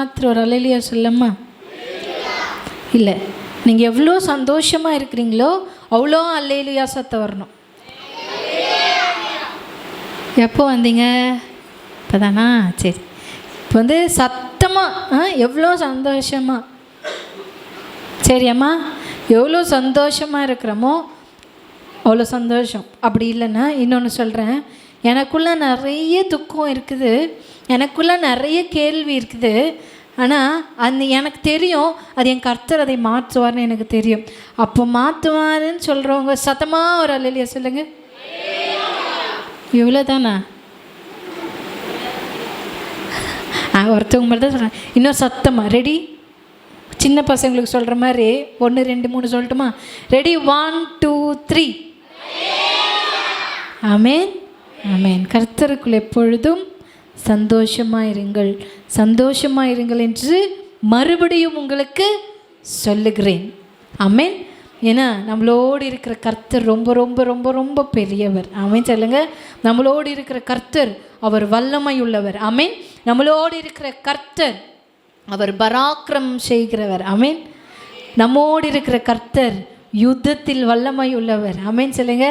மாத்திரம் ஒரு அல்லேலூயா சொல்லம்மா? இல்லை, நீங்கள் எவ்வளோ சந்தோஷமாக இருக்கிறீங்களோ அவ்வளோ அல்லேலூயா சத்தம் வரணும். எப்போ வந்தீங்க? இப்போதானா? சரி, இப்போ வந்து சத்தமாக எவ்வளோ சந்தோஷமாக, சரி அம்மா, எவ்வளோ சந்தோஷமாக இருக்கிறோமோ அவ்வளோ சந்தோஷம். அப்படி இல்லைன்னா இன்னொன்று சொல்கிறேன், எனக்குள்ளே நிறைய துக்கம் இருக்குது, எனக்குள்ளே நிறைய கேள்வி இருக்குது, ஆனால் எனக்கு தெரியும் அது என் கர்த்தர் அதை மாற்றுவார்னு எனக்கு தெரியும். அப்போ மாற்றுவாருன்னு சொல்கிறவங்க சத்தமாக ஒரு அல்லேலூயா சொல்லுங்கள். இவ்வளோ தானா? ஒருத்தவங்க மாதிரி தான் சொல்கிறேன். இன்னும் சத்தமாக ரெடி? சின்ன பசங்களுக்கு சொல்கிற மாதிரி 1 2 3 சொல்லட்டுமா? ரெடி? 1 2 3. ஆமேன், ஆமேன். கர்த்தருக்குள் எப்பொழுதும் சந்தோஷமாயிருங்கள், சந்தோஷமாயிருங்கள் என்று மறுபடியும் உங்களுக்கு சொல்லுகிறேன். ஆமேன். ஏன்னா நம்மளோடு இருக்கிற கர்த்தர் ரொம்ப ரொம்ப ரொம்ப ரொம்ப பெரியவர். ஆமேன் சொல்லுங்க. நம்மளோடு இருக்கிற கர்த்தர் அவர் வல்லமை உள்ளவர். ஆமேன். நம்மளோடு இருக்கிற கர்த்தர் அவர் பராக்கிரமம் செய்கிறவர். ஆமேன். நம்மோடு இருக்கிற கர்த்தர் யுத்தத்தில் வல்லமை உள்ளவர். ஆமேன் சொல்லுங்க.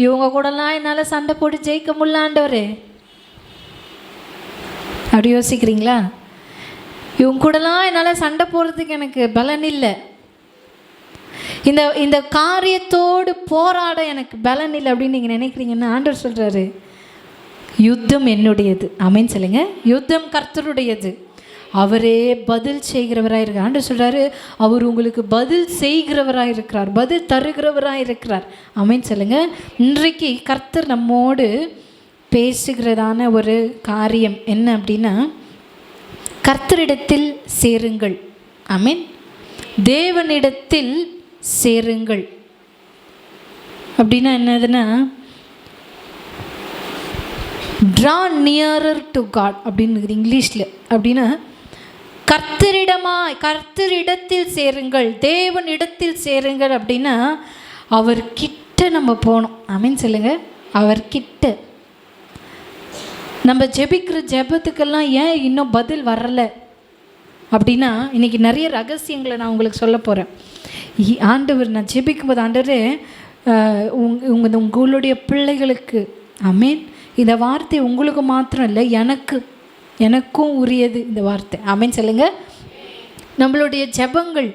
இவங்க கூடலாம் என்னால் சண்டை போட்டு ஜெயிக்க முடியலாண்டவர் அப்படி யோசிக்கிறீங்களா? இவங்க கூடலாம் என்னால் சண்டை போடுறதுக்கு எனக்கு பலன் இல்லை, இந்த காரியத்தோடு போராட எனக்கு பலன் இல்லை அப்படின்னு நீங்கள் நினைக்கிறீங்கன்னா, ஆண்டவர் சொல்கிறாரு யுத்தம் என்னுடையது. ஆமேன் சொல்லுங்க. யுத்தம் கர்த்தருடையது, அவரே பதில் செய்கிறவராக இருக்கிறார். ஆண்டவர் சொல்கிறாரு அவர் உங்களுக்கு பதில் செய்கிறவராக இருக்கிறார், பதில் தருகிறவராக இருக்கிறார். ஆமேன் சொல்லுங்க. இன்றைக்கு கர்த்தர் நம்மோடு பேசுகிறதான ஒரு காரியம் என்ன அப்படின்னா, கர்த்தரிடத்தில் சேருங்கள். ஆமேன். தேவனிடத்தில் சேருங்கள் அப்படின்னா என்னதுன்னா, ட்ரா நியரர் டு காட் அப்படின்னு இங்கிலீஷில். அப்படின்னா கர்த்தரிடத்தில் சேருங்கள், தேவனிடத்தில் சேருங்கள் அப்படின்னா அவர்கிட்ட நம்ம போகணும். ஆமீன் சொல்லுங்க. அவர்கிட்ட நம்ம ஜெபிக்கிற ஜெபத்துக்கெல்லாம் ஏன் இன்னும் பதில் வரலை அப்படின்னா, இன்றைக்கி நிறைய ரகசியங்களை நான் உங்களுக்கு சொல்ல போகிறேன். ஆண்டவர் நான் ஜெபிக்கும் போது, ஆண்டவரே உங்களுடைய பிள்ளைகளுக்கு, ஆமேன், இந்த வார்த்தை உங்களுக்கு மாத்திரம் இல்லை, எனக்கும் உரியது இந்த வார்த்தை. ஆமேன் சொல்லுங்க. நம்மளுடைய ஜெபங்கள்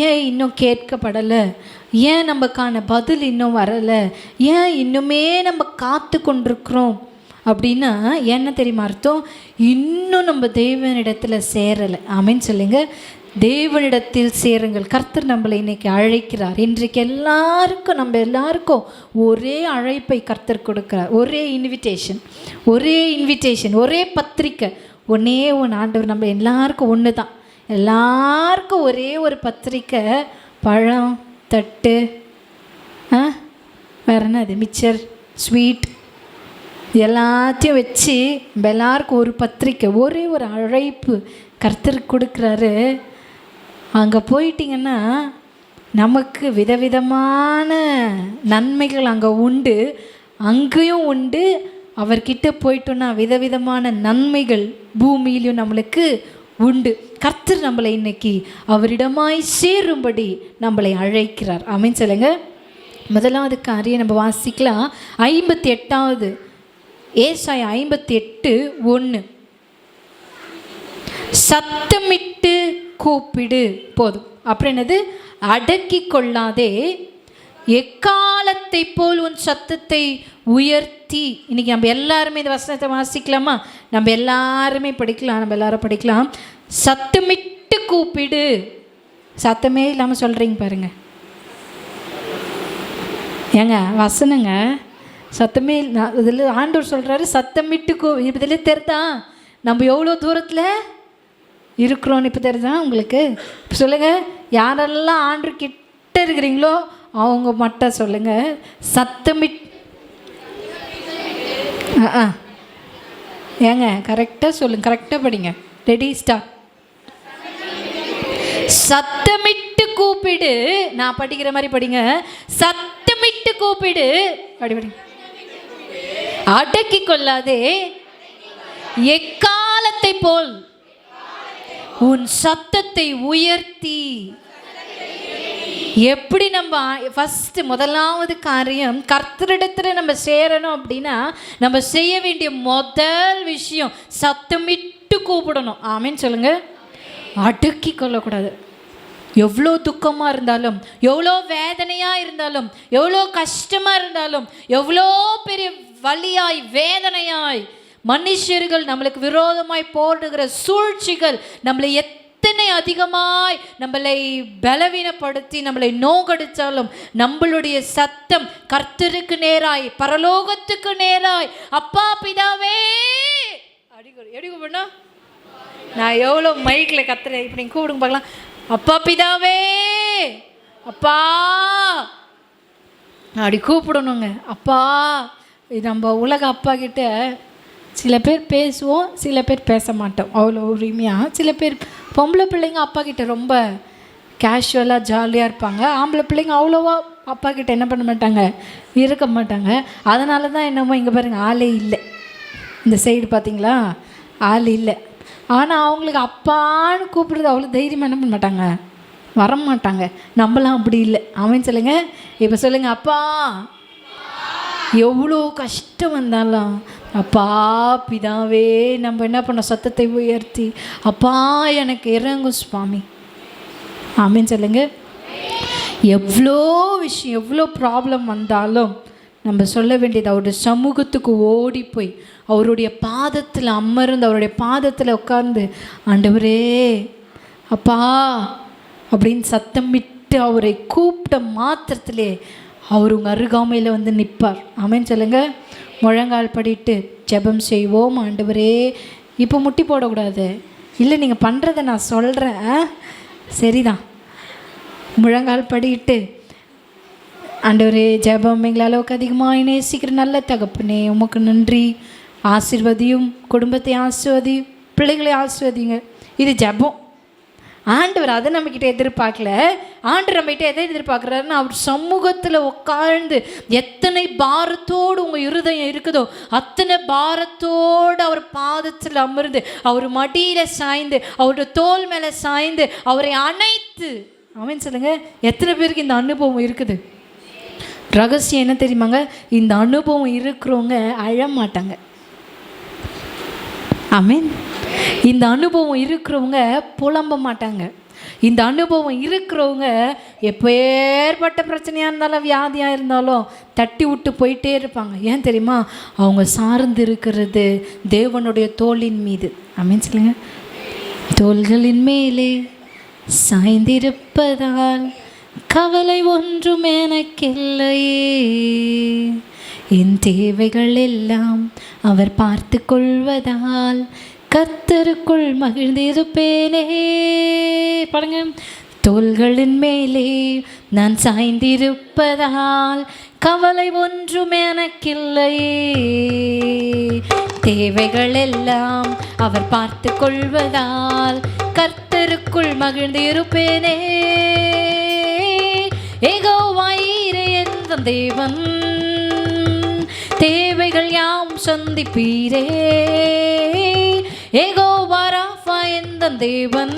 ஏன் இன்னும் கேட்கப்படலை, ஏன் நமக்கான பதில் இன்னும் வரலை, ஏன் இன்னுமே நம்ம காத்து கொண்டிருக்கிறோம் அப்படின்னா என்ன தெரியுமா அர்த்தம்? இன்னும் நம்ம தேவனிடத்தில் சேரலை. ஆமேன் சொல்லுங்க. தேவனிடத்தில் சேருங்கள். கர்த்தர் நம்மளை இன்னைக்கு அழைக்கிறார். இன்றைக்கு நம்ம எல்லாருக்கும் ஒரே அழைப்பை கர்த்தர் கொடுக்கிறார். ஒரே இன்விடேஷன், ஒரே பத்திரிக்கை, ஒன்று. ஆண்டவர் நம்ம எல்லாருக்கும் ஒன்று தான். எல்லாருக்கும் ஒரே ஒரு பத்திரிக்கை, பழம், தட்டு, வேற என்ன அது, மிச்சர், ஸ்வீட், எல்லாத்தையும் வச்சு நம்ம எல்லாருக்கும் ஒரு பத்திரிக்கை, ஒரே ஒரு அழைப்பு கர்த்தர் கொடுக்குறாரு. அங்கே போயிட்டிங்கன்னா நமக்கு விதவிதமான நன்மைகள் அங்கே உண்டு, அங்கேயும் உண்டு. அவர்கிட்ட போயிட்டோன்னா விதவிதமான நன்மைகள் பூமியிலையும் நம்மளுக்கு உண்டு. கர்த்தர் நம்மளை இன்னைக்கு அவரிடமாய் சேரும்படி நம்மளை அழைக்கிறார். ஆமீன் சொல்லுங்க. முதலாவது காரியம் நம்ம வாசிக்கலாம். 58வது ஏசாயா 58:1. சத்தமிட்டு கூப்பிடு போதும். அப்புறம் என்னது? அடக்கி கொள்ளாதே, எக்காலத்தை போல் உன் சத்தத்தை உயர்த்தி. இன்னைக்கு நம்ம எல்லாருமே இந்த வசனத்தை வாசிக்கலாமா? நம்ம எல்லாருமே படிக்கலாம், நம்ம எல்லாரும் படிக்கலாம். சத்தமிட்டு கூப்பிடு. சத்தமே இல்லாமல் சொல்கிறீங்க பாருங்க. ஏங்க வசனங்க சத்தமே இதில் ஆண்டவர் சொல்கிறாரு சத்தமிட்டு இதில் தெரிதா நம்ம எவ்வளோ தூரத்தில் இருக்கிறோன்னு? இப்போ தெரியுதா உங்களுக்கு? இப்போ சொல்லுங்கள், யாரெல்லாம் ஆண்டவர் கிட்ட இருக்கிறீங்களோ அவங்க மட்டும் சொல்லுங்கள். ஏங்க கரெக்டாக சொல்லுங்க, கரெக்டாக படிங்க. Ready, start. சத்தமிட்டு கூப்பிடு. நான் படிக்கிற மாதிரி படிங்க. சத்தமிட்டு கூப்பிடு. படிங்க. அடக்கி கொள்ளாதே, எக்காலத்தை போல் உன் சத்தத்தை உயர்த்தி. எப்படி நம்ம முதலாவது காரியம் கர்த்தரிடத்தில் நம்ம சேரணும் அப்படின்னா நம்ம செய்ய வேண்டிய முதல் விஷயம் சத்தமிட்டு கூப்பிடணும். ஆமேன்னு சொல்லுங்க. அடக்கி கொள்ளக்கூடாது. எவ்வளோ துக்கமாக இருந்தாலும், எவ்வளோ வேதனையாக இருந்தாலும், எவ்வளோ கஷ்டமாக இருந்தாலும், எவ்வளோ பெரிய வலியாய் வேதனையாய் மனுஷர்கள் நம்மளுக்கு விரோதமாய் போடுகிற சூழ்ச்சிகள் நம்மளை எத்தனை அதிகமாய் நம்மளை பலவீனப்படுத்தி நம்மளை நோகடித்தாலும் நம்மளுடைய சத்தம் கர்த்தருக்கு நேராய், பரலோகத்துக்கு நேராய், அப்பா பிதாவே எப்படி கூப்பிடணும்? நான் எவ்வளோ மைக்கில் கத்துறேன். இப்படி கூப்பிடுங்க பார்க்கலாம். அப்பா பிதாவே, அப்பா அப்படி கூப்பிடணுங்க. அப்பா. இது நம்ம உலக அப்பா கிட்ட சில பேர் பேசுவோம், சில பேர் பேச மாட்டோம் அவ்வளோ உரிமையாக. சில பேர் பொம்பளை பிள்ளைங்க அப்பா கிட்ட ரொம்ப கேஷுவலாக ஜாலியாக இருப்பாங்க. ஆம்பளை பிள்ளைங்க அவ்வளோவா அப்பா கிட்ட என்ன பண்ண மாட்டாங்க, இருக்க மாட்டாங்க. அதனால தான் என்னமோ இங்கே பாருங்கள் ஆளே இல்லை. இந்த சைடு பார்த்தீங்களா ஆள் இல்லை. ஆனால் அவங்களுக்கு அப்பான்னு கூப்பிடுறது அவ்வளோ தைரியமாக என்ன பண்ண மாட்டாங்க, வரமாட்டாங்க. நம்மளாம் அப்படி இல்லை. அவன் சொல்லுங்க. இப்போ சொல்லுங்கள். அப்பா. எவ்வளோ கஷ்டம் வந்தாலும் அப்பா பிதாவே நம்ம என்ன பண்ண சத்தத்தை உயர்த்தி, அப்பா எனக்கு இறங்கும் சுவாமி. ஆமேன்னு சொல்லுங்க. எவ்வளோ விஷயம், எவ்வளோ ப்ராப்ளம் வந்தாலும் நம்ம சொல்ல வேண்டியது அவருடைய சமூகத்துக்கு ஓடி போய் அவருடைய பாதத்தில் அமர்ந்து அவருடைய பாதத்தில் உட்கார்ந்து, ஆண்டவரே அப்பா அப்படின்னு சத்தமிட்டு அவரை கூப்பிட்ட மாத்திரத்திலே அவர் உங்கள் அருகாமையில் வந்து நிற்பார். ஆமேன்னு சொல்லுங்க. முழங்கால் படிட்டு ஜெபம் செய்வோம். ஆண்டவரே, இப்போ முட்டி போடக்கூடாது. இல்லை, நீங்கள் பண்ணுறதை நான் சொல்கிறேன். சரிதான். முழங்கால் படிட்டு, ஆண்டவரே ஜெபம் எங்களை அளவுக்கு அதிகமாக நேசிக்கிற நல்ல தகப்பனே உமக்கு நன்றி. ஆசீர்வதியும், குடும்பத்தை ஆசீர்வதியும், பிள்ளைகளை ஆசீர்வதிங்க. இது ஜெபம். ஆண்டவர் அதை நம்மக்கிட்ட எதிர்பார்க்கல. ஆண்டவர் நம்மகிட்ட எதை எதிர்பார்க்குறாருன்னு அவர் சமூகத்தில் உட்கார்ந்து எத்தனை பாரத்தோடு உங்கள் இருதயம் இருக்குதோ அத்தனை பாரத்தோடு அவர் பாதத்தில் அமர்ந்து அவர் மடியில் சாய்ந்து அவருடைய தோல் மேலே சாய்ந்து அவரை அணைத்து. அவன் சொல்லுங்க. எத்தனை பேருக்கு இந்த அனுபவம் இருக்குது? ரகசியம் என்ன தெரியுமாங்க? இந்த அனுபவம் இருக்கிறவங்க அழமாட்டாங்க. ஆமீன். இந்த அனுபவம் இருக்கிறவங்க புலம்ப மாட்டாங்க. இந்த அனுபவம் இருக்கிறவங்க எப்பேற்பட்ட பிரச்சனையாக இருந்தாலும் வியாதியாக இருந்தாலும் தட்டி விட்டு போயிட்டே இருப்பாங்க. ஏன் தெரியுமா? அவங்க சார்ந்து இருக்கிறது தேவனுடைய தோளின் மீது. ஆமீன் சொல்லுங்க. தோள்களின் மேலே சாய்ந்திருப்பதால் கவலை ஒன்றும் எனக்கில்லையே, என் தேவைகள் எல்லாம் அவர் பார்த்து கொள்வதால் கர்த்தருக்குள் மகிழ்ந்திருப்பேனே. பாருங்க. தோள்களின் மேலே நான் சாய்ந்திருப்பதால் கவலை ஒன்றும் எனக்கில்லையே, தேவைகள் எல்லாம் அவர் பார்த்து கொள்வதால் கர்த்தருக்குள் மகிழ்ந்திருப்பேனே. யெகோவாயீரே என்ற தேவன் தேவைகள் யாம் சந்திப்பீரே. யெகோவா ராஃபா என்ற தேவன்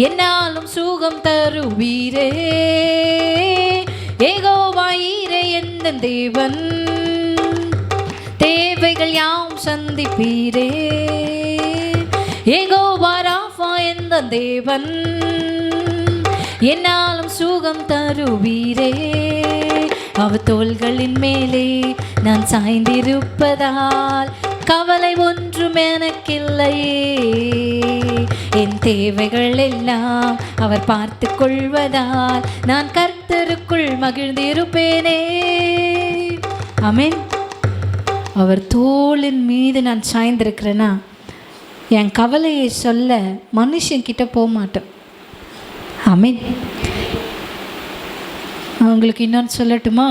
என்னாலும் சுகம் தருவீரே. யெகோவாயீரே என்ற தேவன் தேவைகள் யாம் சந்திப்பீரே. யெகோவா ராஃபா என்ற தேவன் என்னாலும் சுகம் தருவீரே. அவர் தோள்களின் மேலே நான் சாய்ந்திருப்பதால் கவலை ஒன்றும் எனக்கில்லையே, என் தேவைகள் எல்லாம் அவர் பார்த்து கொள்வதால் நான் கர்த்தருக்குள் மகிழ்ந்திருப்பேனே. ஆமென். அவர் தோளின் மீது நான் சாய்ந்திருக்கிறேன்னா என் கவலையை சொல்ல மனுஷன்கிட்ட போக மாட்டேன். ஆமென். உங்களுக்கு இன்னொன்று சொல்லட்டுமா?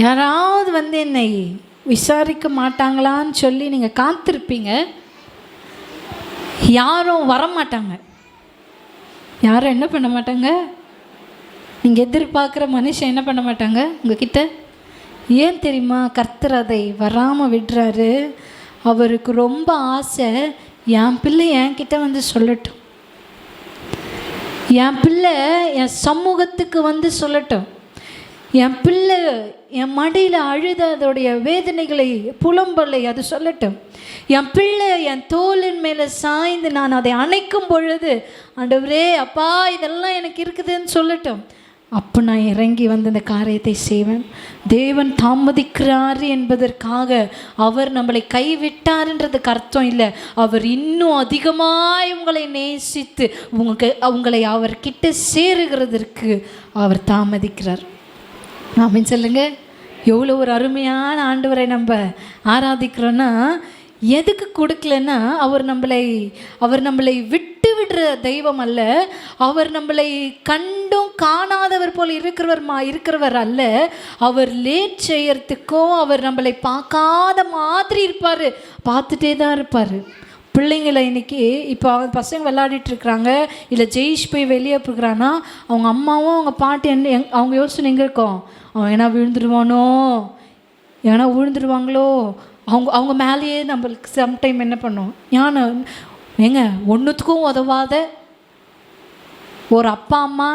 யாராவது வந்து என்னை விசாரிக்க மாட்டாங்களான்னு சொல்லி நீங்கள் காத்திருப்பீங்க. யாரும் வரமாட்டாங்க. யாரும் என்ன பண்ண மாட்டாங்க? நீங்கள் எதிர்பார்க்குற மனுஷன் என்ன பண்ண மாட்டாங்க உங்ககிட்ட. ஏன் தெரியுமா? கர்த்தர் அதை வராமல் விடுறாரு. அவருக்கு ரொம்ப ஆசை, என் பிள்ளை என்கிட்ட வந்து சொல்லட்டும், என் பிள்ளை என் சமூகத்துக்கு வந்து சொல்லட்டும், என் பிள்ளை என் மடியில் அழுத அதோடைய வேதனைகளை புலம்பலை அது சொல்லட்டும், என் பிள்ளை என் தோளின் மேலே சாய்ந்து நான் அதை அணைக்கும் பொழுது ஆண்டவரே அப்பா இதெல்லாம் எனக்கு இருக்குதுன்னு சொல்லட்டும். அப்போ நான் இறங்கி வந்து இந்த காரியத்தை செய்வேன். தேவன் தாமதிக்கிறார் என்பதற்காக அவர் நம்மளை கைவிட்டார்ன்றதுக்கு அர்த்தம் இல்லை. அவர் இன்னும் அதிகமாய் உங்களை நேசித்து உங்களை அவர்கிட்ட சேருகிறதற்கு அவர் தாமதிக்கிறார். ஆமென் சொல்லுங்க. எவ்வளோ ஒரு அருமையான ஆண்டவரை நம்ம ஆராதிக்கிறோன்னா, எதுக்கு கொடுக்கலன்னா அவர் நம்மளை விட்டு விடுற தெய்வம் அல்ல, அவர் நம்மளை கண்டும் காணாதவர் போல் இருக்கிறவர் அல்ல, அவர் லேட் செய்யறதுக்கோ அவர் நம்மளை பார்க்காத மாதிரி இருப்பார், பார்த்துட்டே தான் இருப்பார். பிள்ளைங்களை இன்றைக்கி இப்போ பசங்க விளையாடிட்டுருக்குறாங்க, இல்லை ஜெயிஷ் போய் வெளியே போகிறான்னா அவங்க அம்மாவும் அவங்க பாட்டி அவங்க யோசனை எங்கே இருக்கோம், அவன் ஏன்னா விழுந்துருவானோ, ஏன்னா விழுந்துருவாங்களோ, அவங்க மேலேயே நம்மளுக்கு சம்டைம் என்ன பண்ணோம். ஞான ஏங்க ஒன்றுத்துக்கும் உதவாத ஒரு அப்பா அம்மா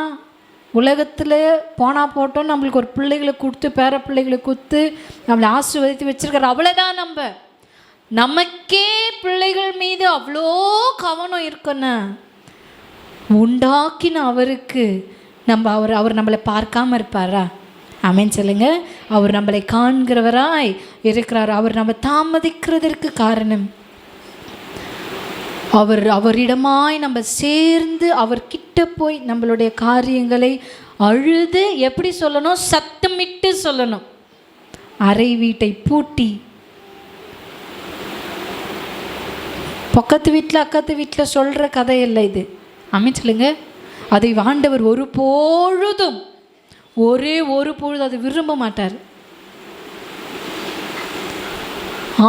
உலகத்தில் போனால் போட்டோம் நம்மளுக்கு ஒரு பிள்ளைகளை கொடுத்து பேர பிள்ளைகளை கொடுத்து நம்மளை ஆசீர்வதித்து வச்சுருக்கிற அவ்வளோதான். நமக்கே பிள்ளைகள் மீது அவ்வளோ கவனம் இருக்குன்னு உண்டாக்கின அவருக்கு அவர் நம்மளை பார்க்காம இருப்பாரா? ஆமென் சொல்லுங்க. அவர் நம்மளை காண்கிறவராய் இருக்கிறார். அவர் நம்ம தாமதிக்கிறதற்கு காரணம் அவரிடமாய் நம்ம சேர்ந்து அவர்கிட்ட போய் நம்மளுடைய காரியங்களை அழுது எப்படி சொல்லணும், சத்தமிட்டு சொல்லணும். அறை வீட்டை பூட்டி பக்கத்து வீட்டில் அக்கத்து வீட்டில் சொல்கிற கதை இல்லை இது. ஆமென் சொல்லுங்க. அதை ஆண்டவர் ஒரு பொழுதும் அதை விரும்ப மாட்டார்.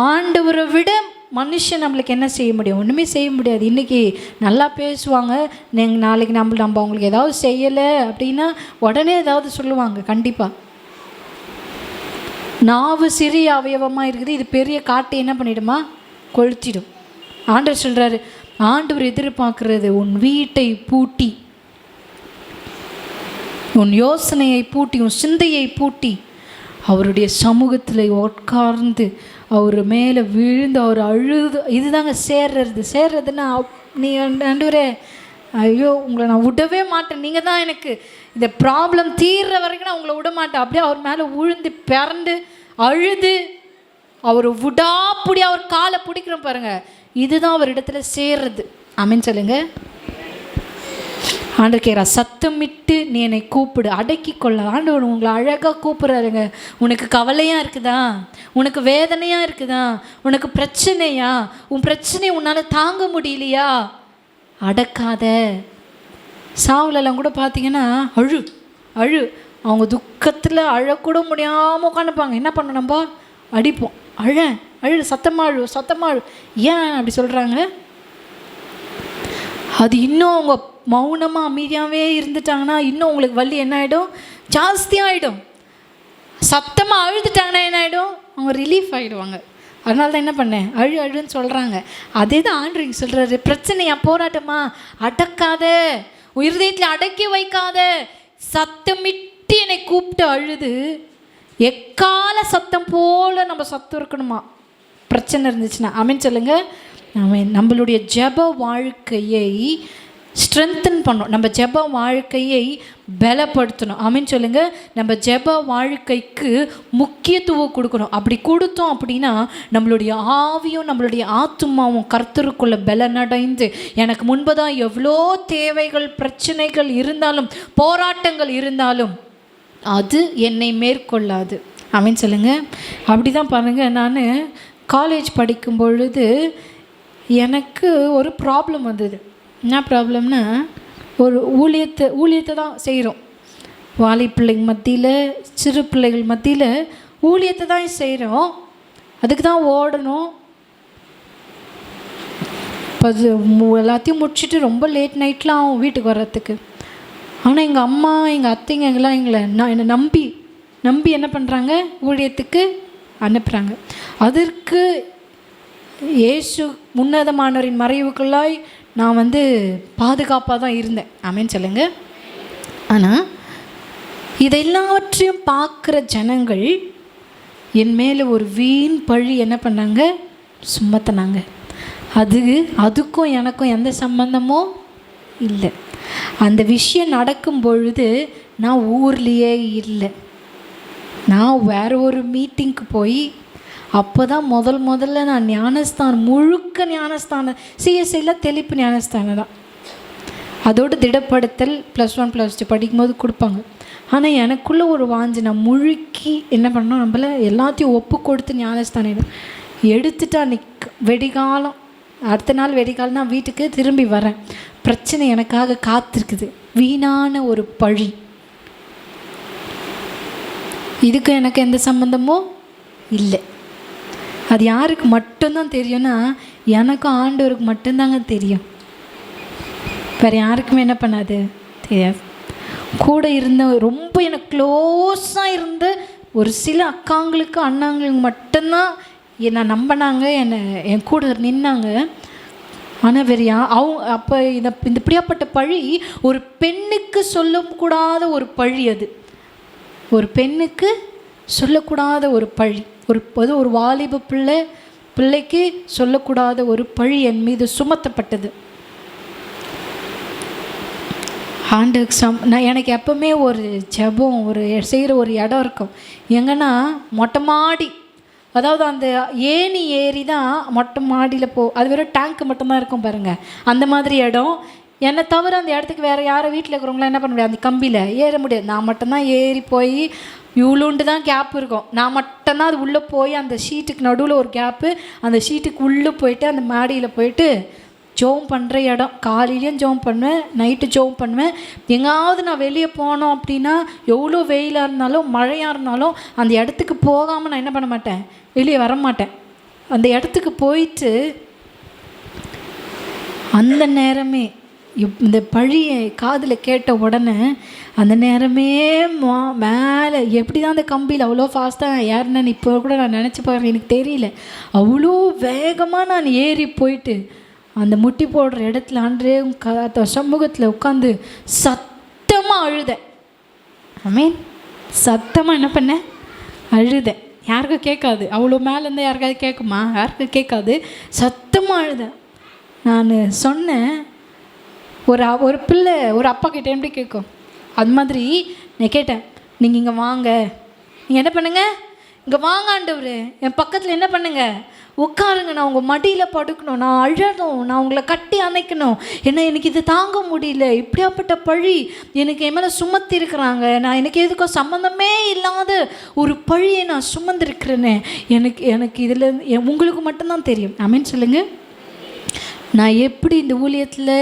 ஆண்டவரை விட மனுஷன் நம்மளுக்கு என்ன செய்ய முடியும்? ஒன்றுமே செய்ய முடியாது. இன்றைக்கி நல்லா பேசுவாங்க, நாளைக்கு நம்ம அவங்களுக்கு ஏதாவது செய்யலை அப்படின்னா உடனே ஏதாவது சொல்லுவாங்க. கண்டிப்பாக நாவு சிறிய அவயவமாக இருக்குது, இது பெரிய காட்டை என்ன பண்ணிடுமா, கொளுத்திடும். ஆண்டவர் சொல்கிறாரு, ஆண்டவர் எதிர்பார்க்கிறது உன் வீட்டை பூட்டி, உன் யோசனையை பூட்டி, உன் சிந்தையை பூட்டி அவருடைய சமூகத்தில் உட்கார்ந்து அவர் மேலே விழுந்து அவர் அழுது. இதுதாங்க சேர்றதுன்னா நீ ஆண்டவரே ஐயோ உங்களை நான் விடவே மாட்டேன், நீங்கள் தான் எனக்கு இந்த ப்ராப்ளம் தீர்ற வரைக்கும் நான் உங்களை விட மாட்டேன். அப்படியே அவர் மேலே விழுந்து பிறண்டு அழுது அவர் விடாப்புடி அவர் காலை பிடிக்கிறோம் பாருங்க, இதுதான் அவர் இடத்துல சேர்றது. ஆமென் சொல்லுங்க. ஆண்டவர் கேட்குறா, சத்தமிட்டு நீ என்னை கூப்பிடு, அடக்கி கொள்ள. ஆண்டவர் உங்களை அழகாக கூப்பிட்றாருங்க. உனக்கு கவலையாக இருக்குதா, உனக்கு வேதனையாக இருக்குதா, உனக்கு பிரச்சனையா, உன் பிரச்சனையை உன்னால் தாங்க முடியலையா, அடக்காத. சாவுலெல்லாம் கூட பார்த்தீங்கன்னா அழு அவங்க துக்கத்தில் அழக்கூட முடியாமல் உட்காந்துப்பாங்க. என்ன பண்ண நம்ம அடிப்போம், அழு சத்தமாக ஏன் அப்படி சொல்கிறாங்க? அது இன்னும் அவங்க மௌனமாக அமைதியாகவே இருந்துட்டாங்கன்னா இன்னும் உங்களுக்கு வலி என்ன ஆகிடும், ஜாஸ்தியாகிடும். சத்தமாக அழுதுட்டாங்கன்னா என்ன ஆகிடும், அவங்க ரிலீஃப் ஆகிடுவாங்க. அதனால தான் என்ன பண்ணேன், அழுன்னு சொல்கிறாங்க. அதே தான் ஆண்டவர் சொல்கிறாரு, பிரச்சனையா போராட்டமா, அடக்காத, இருதயத்தில் அடக்கி வைக்காத, சத்தமிட்டு என்னை கூப்பிட்டு அழுது. எக்கால சத்தம் போல் நம்ம சத்தம் இருக்கணுமா பிரச்சனை இருந்துச்சுன்னா. ஆமென் சொல்லுங்க. நம்மளுடைய ஜெப வாழ்க்கையை ஸ்ட்ரென்தன் பண்ணணும், நம்ம ஜெப வாழ்க்கையை பலப்படுத்தணும். ஆமென் சொல்லுங்க. நம்ம ஜெப வாழ்க்கைக்கு முக்கியத்துவம் கொடுக்கணும். அப்படி கொடுத்தோம் அப்படின்னா நம்மளுடைய ஆவியும் நம்மளுடைய ஆத்துமாவும் கர்த்தருக்குள்ள பலனடைந்து, எனக்கு முன்பதான் எவ்வளோ தேவைகள் பிரச்சனைகள் இருந்தாலும் போராட்டங்கள் இருந்தாலும் அது என்னை மேற்கொள்ளாது. ஆமென் சொல்லுங்க. அப்படி தான் பாருங்கள், நான் காலேஜ் படிக்கும் பொழுது எனக்கு ஒரு ப்ராப்ளம் வந்தது. என்ன ப்ராப்ளம்னா, ஒரு ஊழியத்தை தான் செய்கிறோம். வாலி பிள்ளைங்க மத்தியில், சிறு பிள்ளைகள் மத்தியில் ஊழியத்தை தான் செய்கிறோம். அதுக்கு தான் ஓடணும். எல்லாத்தையும் முடிச்சுட்டு ரொம்ப லேட் நைட்லாம் ஆகும் வீட்டுக்கு வர்றதுக்கு. ஆனால் எங்கள் அம்மா எங்கள் அத்தைங்க எங்கெல்லாம் என்னை நம்பி என்ன பண்ணுறாங்க, ஊழியத்துக்கு அனுப்புகிறாங்க. அதற்கு இயேசு உன்னதமானவரின் மறைவுக்குள்ளாய் நான் வந்து பாதுகாப்பாக தான் இருந்தேன். ஆமேன்னு சொல்லுங்க. ஆனால் இதெல்லாவற்றையும் பார்க்குற ஜனங்கள் என் மேலே ஒரு வீண் பழி என்ன பண்ணாங்க, சுமத்தினாங்க. அதுக்கும் எனக்கும் எந்த சம்பந்தமோ இல்லை. அந்த விஷயம் நடக்கும் பொழுது நான் ஊர்லேயே இல்லை, நான் வேறு ஒரு மீட்டிங்க்கு போய் அப்போ தான் முதல்ல நான் ஞானஸ்தானம், முழுக்க ஞானஸ்தானம், சிஎஸ்ஐயில் தெளிப்பு ஞானஸ்தானம் தான். அதோடு திடப்படுத்தல் +1 +2 படிக்கும்போது கொடுப்பாங்க. ஆனால் எனக்குள்ளே ஒரு வாஞ்சு, நான் முழுக்கி என்ன பண்ணோம், நம்மள எல்லாத்தையும் ஒப்பு கொடுத்து ஞானஸ்தானம் எடுத்துட்டு அன்றைக்கி வெடிகாலம், அடுத்த நாள் வெடிகாலம் நான் வீட்டுக்கு திரும்பி வரேன். பிரச்சனை எனக்காக காத்திருக்குது, வீணான ஒரு பழி. இதுக்கு எனக்கு எந்த சம்மந்தமோ இல்லை. அது யாருக்கு மட்டும்தான் தெரியும்னா எனக்கும் ஆண்டவருக்கு மட்டும்தாங்க தெரியும். வேறு யாருக்குமே என்ன பண்ணாது, தெரியாது. கூட இருந்த ரொம்ப எனக்கு க்ளோஸாக இருந்த ஒரு சில அக்காங்களுக்கு அண்ணாங்களுக்கு மட்டும்தான் என்னை நம்பினாங்க, என்னை என் கூட நின்னாங்க. ஆனால் வேறு அவங்க அப்போ இந்த இப்படியாப்பட்ட பழி ஒரு பெண்ணுக்கு சொல்லக்கூடாத ஒரு பழி. அது ஒரு பெண்ணுக்கு சொல்லக்கூடாத ஒரு பழி. ஒரு வாலிப பிள்ளைக்கு சொல்லக்கூடாத ஒரு பழி என் மீது சுமத்தப்பட்டது. நான் எனக்கு எப்போவுமே ஒரு ஜெபம் ஒரு செய்கிற ஒரு இடம் இருக்கும். எங்கன்னா மொட்டை மாடி, அதாவது அந்த ஏணி ஏறி தான் மொட்டை மாடியில் அது வெறும் டேங்க்கு மட்டும்தான் இருக்கும் பாருங்கள், அந்த மாதிரி இடம். என்னை தவிர அந்த இடத்துக்கு வேறு யாரும் வீட்டில் இருக்கிறவங்களாம் என்ன பண்ண முடியாது, அந்த கம்பியில் ஏற முடியாது. நான் மட்டும்தான் ஏறி போய், இவ்வளோண்டு தான் கேப் இருக்கும், நான் மட்டும்தான் அது உள்ளே போய் அந்த ஷீட்டுக்கு நடுவில் ஒரு கேப்பு, அந்த ஷீட்டுக்கு உள்ளே போயிட்டு அந்த மாடியில் போயிட்டு ஜோம் பண்ணுற இடம். காலையிலையும் ஜோம் பண்ணுவேன், நைட்டு ஜோம் பண்ணுவேன். எங்காவது நான் வெளியே போனோம் அப்படின்னா, எவ்வளோ வெயிலாக இருந்தாலும் மழையாக இருந்தாலும் அந்த இடத்துக்கு போகாமல் நான் என்ன பண்ண மாட்டேன், வெளியே வர மாட்டேன். அந்த இடத்துக்கு போயிட்டு அந்த நேரமே இந்த பழியை காதில் கேட்ட உடனே அந்த நேரமே மேலே எப்படி தான் அந்த கம்பியில் அவ்வளோ ஃபாஸ்ட்டாக ஏறினேன்னு இப்போ கூட நான் நினச்சி பார்க்குறேன், எனக்கு தெரியல. அவ்வளோ வேகமாக நான் ஏறி போயிட்டு அந்த முட்டி போடுற இடத்துல அன்றே சமூகத்தில் உட்காந்து சத்தமாக அழுதேன். ஆமீன். சத்தமாக என்ன பண்ணேன், அழுதேன். யாருக்கும் கேட்காது, அவ்வளோ மேலேருந்து யாருக்காவது கேட்குமா, யாருக்கும் கேட்காது. சத்தமாக அழுதேன். நான் சொன்னேன், ஒரு பிள்ளை ஒரு அப்பா கிட்டே எப்படி கேட்கும், அது மாதிரி நான் கேட்டேன், நீங்கள் இங்கே வாங்க, நீங்கள் என்ன பண்ணுங்க, இங்கே வாங்க ஆண்டவரே, என் பக்கத்தில் என்ன பண்ணுங்க, உட்காருங்க, நான் உங்கள் மடியில் படுக்கணும், நான் அழணும், நான் உங்களை கட்டி அணைக்கணும், ஏன்னா எனக்கு இது தாங்க முடியல, இப்படியாப்பட்ட பழி எனக்கு என் மேலே சுமத்தி இருக்கிறாங்க, நான் எனக்கு எதுக்கும் சம்மந்தமே இல்லாத ஒரு பழியை நான் சுமந்திருக்கிறேனே, எனக்கு இதில் உங்களுக்கு மட்டும்தான் தெரியும். ஆமீன் சொல்லுங்கள். நான் எப்படி இந்த ஊழியத்தில்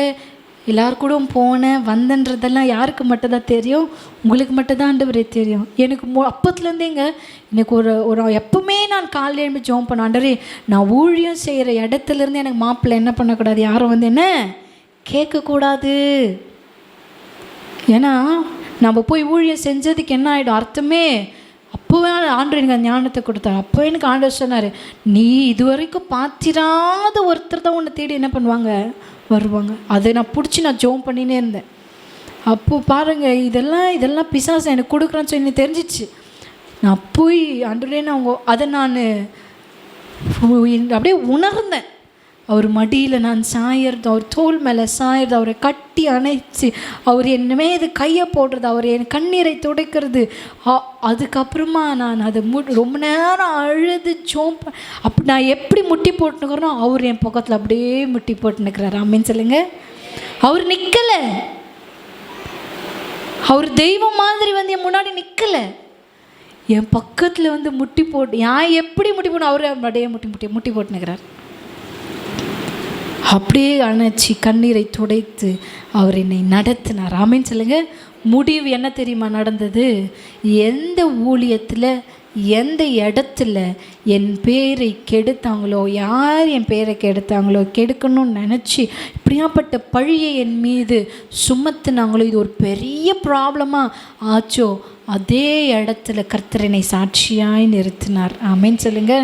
எல்லாருக்கூடும் போனேன் வந்தன்றதெல்லாம் யாருக்கு மட்டும்தான் தெரியும், உங்களுக்கு மட்டும்தான் ஆண்டவரே தெரியும். எனக்கு அப்பத்துலேருந்தேங்க எனக்கு ஒரு எப்பவுமே நான் காலையில் எழும்பி ஜெபம் பண்ண, ஆண்டவரே நான் ஊழியம் செய்கிற இடத்துலேருந்து எனக்கு மாப்பிள்ளை என்ன பண்ணக்கூடாது, யாரும் வந்து என்ன கேட்கக்கூடாது. ஏன்னா நம்ம போய் ஊழியம் செஞ்சதுக்கு என்ன ஆகிடும், அர்த்தமே அப்போவே ஆண்டவர் எனக்கு ஞானத்தை கொடுத்தாரு. அப்போ எனக்கு ஆண்டவர் சொன்னார், நீ இதுவரைக்கும் பார்த்திராத ஒருத்தர் தான் உன்னை தேடி என்ன பண்ணுவாங்க, வருவாங்க. அதை நான் பிடிச்சி நான் ஜோம் பண்ணினே இருந்தேன். அப்போது பாருங்கள், இதெல்லாம் பிசாசு எனக்கு கொடுக்குறான்னு சொல்லி தெரிஞ்சிச்சு. நான் போய் ஆண்டவரே அதை நான் அப்படியே உணர்ந்தேன். அவர் மடியில் நான் சாயறது, அவர் தோல் மேலே சாயறது, அவரை கட்டி அணைச்சி அவர் என்னமே இது கையை போடுறது, அவர் என் கண்ணீரை துடைக்கிறது. அதுக்கப்புறமா நான் அதை ரொம்ப நேரம் அழுது ஜோம் அப்படி நான் எப்படி முட்டி போட்டுனுக்கிறனோ அவர் என் பக்கத்தில் அப்படியே முட்டி போட்டுனுக்கிறார். ஆமீன் சொல்லுங்க. அவர் நிற்கலை, அவர் தெய்வம் மாதிரி வந்து என் முன்னாடி நிற்கலை, என் பக்கத்தில் வந்து முட்டி போட்டு நான் எப்படி முட்டி போடணும் அவர் அப்படியே முட்டி போட்டுனுக்கிறார். அப்படியே அணைச்சி கண்ணீரை துடைத்து அவர் என்னை நடத்தினார். ஆமீன் சொல்லுங்க. முடிவு என்ன தெரியுமா நடந்தது, எந்த ஊழியத்தில் எந்த இடத்துல என் பேரை கெடுத்தாங்களோ, யார் என் பேரை கெடுத்தாங்களோ, கெடுக்கணும்னு நினச்சி இப்படியாப்பட்ட பழியை என் மீது சுமத்துனாங்களோ, இது ஒரு பெரிய ப்ராப்ளமாக ஆச்சோ, அதே இடத்துல கர்த்தர் என்னை சாட்சியாய் நிறுத்தினார். ஆமேன் சொல்லுங்க.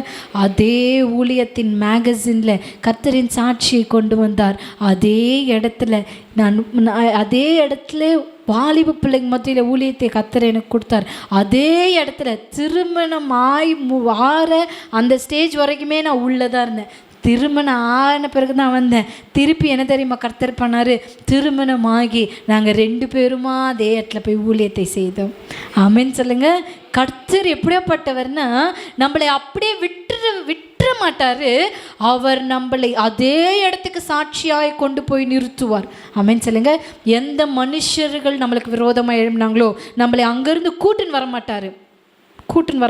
அதே ஊழியத்தின் மேகசினில் கர்த்தரின் சாட்சியை கொண்டு வந்தார். அதே இடத்துல அதே இடத்துல வாலிப பிள்ளைங்க மத்தியில் ஊழியத்தை கர்த்தர் எனக்கு கொடுத்தார். அதே இடத்துல திருமணமாய் வார அந்த ஸ்டேஜ் வரைக்குமே நான் உள்ளதாக இருந்தேன். திருமணம் ஆன பிறகு தான் வந்தேன். திருப்பி என்ன தெரியுமா கர்த்தர் பண்ணார்? திருமணமாகி நாங்கள் 2 பேருமா அதே இடத்துல போய் ஊழியத்தை செய்தோம். ஆமேன்னு சொல்லுங்கள். கர்த்தர் எப்படியாப்பட்டவர்னா நம்மளை அப்படியே விட்டுற மாட்டார். அவர் நம்மளை அதே இடத்துக்கு சாட்சியாக கொண்டு போய் நிறுத்துவார். ஆமேன்னு சொல்லுங்க. எந்த மனுஷர்கள் நம்மளுக்கு விரோதமாக எழுப்பினாங்களோ நம்மளை அங்கேருந்து கூட்டுன்னு வர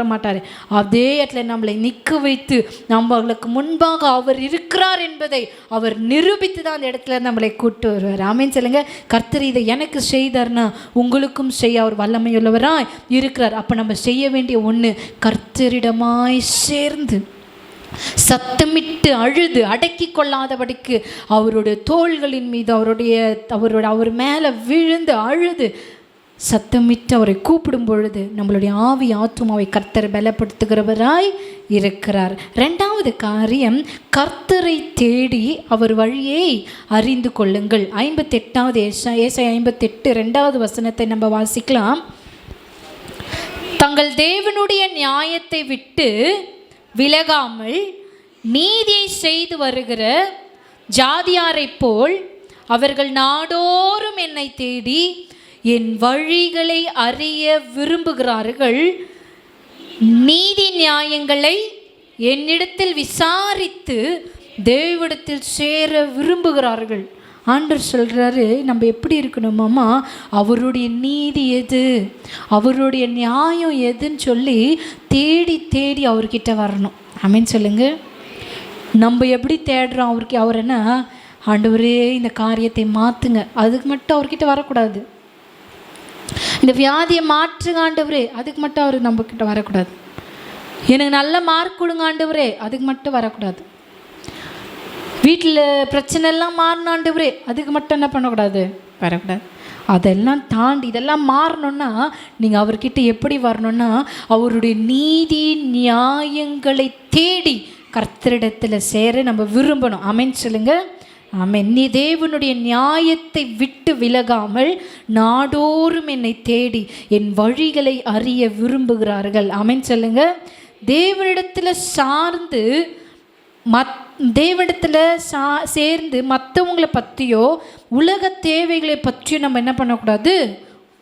மாட்டார். அதே இடத்துல நம்மளை நிற்க வைத்து நம்மளுக்கு முன்பாக அவர் இருக்கிறார் என்பதை அவர் நிரூபித்து தான் அந்த இடத்துல நம்மளை கூட்டு வருவார். ஆமேன்னு சொல்லுங்க. கர்த்தர் இதை எனக்கு செய்தார்னா உங்களுக்கும் செய்ய அவர் வல்லமையுள்ளவராய் இருக்கிறார். அப்போ நம்ம செய்ய வேண்டிய ஒன்று, கர்த்தரிடமாய் சேர்ந்து சத்தமிட்டு அழுது அடக்கி கொள்ளாதபடிக்கு அவருடைய தோள்களின் மீது அவர் மேலே விழுந்து அழுது சத்தமிட்டு அவரை கூப்பிடும் பொழுது நம்மளுடைய ஆவி ஆத்துமாவை கர்த்தர் பலப்படுத்துகிறவராய் இருக்கிறார். 2வது காரியம், கர்த்தரை தேடி அவர் வழியை அறிந்து கொள்ளுங்கள். 58வது ஏசாயா 58 2வது வசனத்தை நம்ம வாசிக்கலாம். தங்கள் தேவனுடைய நியாயத்தை விட்டு விலகாமல் நீதியை செய்து வருகிற ஜாதியாரை போல் அவர்கள் நாடோறும் என்னை தேடி என் வழிகளை அறிய விரும்புகிறார்கள். நீதி நியாயங்களை என்னிடத்தில் விசாரித்து தேவனிடத்தில் சேர விரும்புகிறார்கள். ஆண்டவர் சொல்கிறாரு, நம்ம எப்படி இருக்கணுமாம்மா, அவருடைய நீதி எது, அவருடைய நியாயம் எதுன்னு சொல்லி தேடி தேடி அவர்கிட்ட வரணும். ஆமேன்னு சொல்லுங்க. நம்ம எப்படி தேடுறோம் அவர் என்ன, ஆண்டவரே இந்த காரியத்தை மாற்றுங்க, அதுக்கு மட்டும் அவர்கிட்ட வரக்கூடாது. இந்த வியாதியை மாற்றுங்க ஆண்டவரே, அதுக்கு மட்டும் அவர் நம்மக்கிட்ட வரக்கூடாது. எனக்கு நல்ல மார்க் கொடுங்க ஆண்டவரே, அதுக்கு மட்டும் வரக்கூடாது. வீட்டில் பிரச்சனை எல்லாம் மாறணும் ஆண்டவரே, அதுக்கு மட்டும் என்ன பண்ணக்கூடாது, வரக்கூடாது. அதெல்லாம் தாண்டி இதெல்லாம் மாறணும்னா நீங்கள் அவர்கிட்ட எப்படி வரணும்னா, அவருடைய நீதி நியாயங்களை தேடி கர்த்தரிடத்தில் சேர நம்ம விரும்பணும். ஆமேன்னு சொல்லுங்க. ஆமென். நீ தேவனுடைய நியாயத்தை விட்டு விலகாமல் நாடோறும் என்னை தேடி என் வழிகளை அறிய விரும்புகிறார்கள். ஆமென் சொல்லுங்க. தேவனிடத்தில் சார்ந்து தேவனிடத்தில் சேர்ந்து மற்றவங்களை பற்றியோ உலக தேவைகளை பற்றியோ நம்ம என்ன பண்ணக்கூடாது,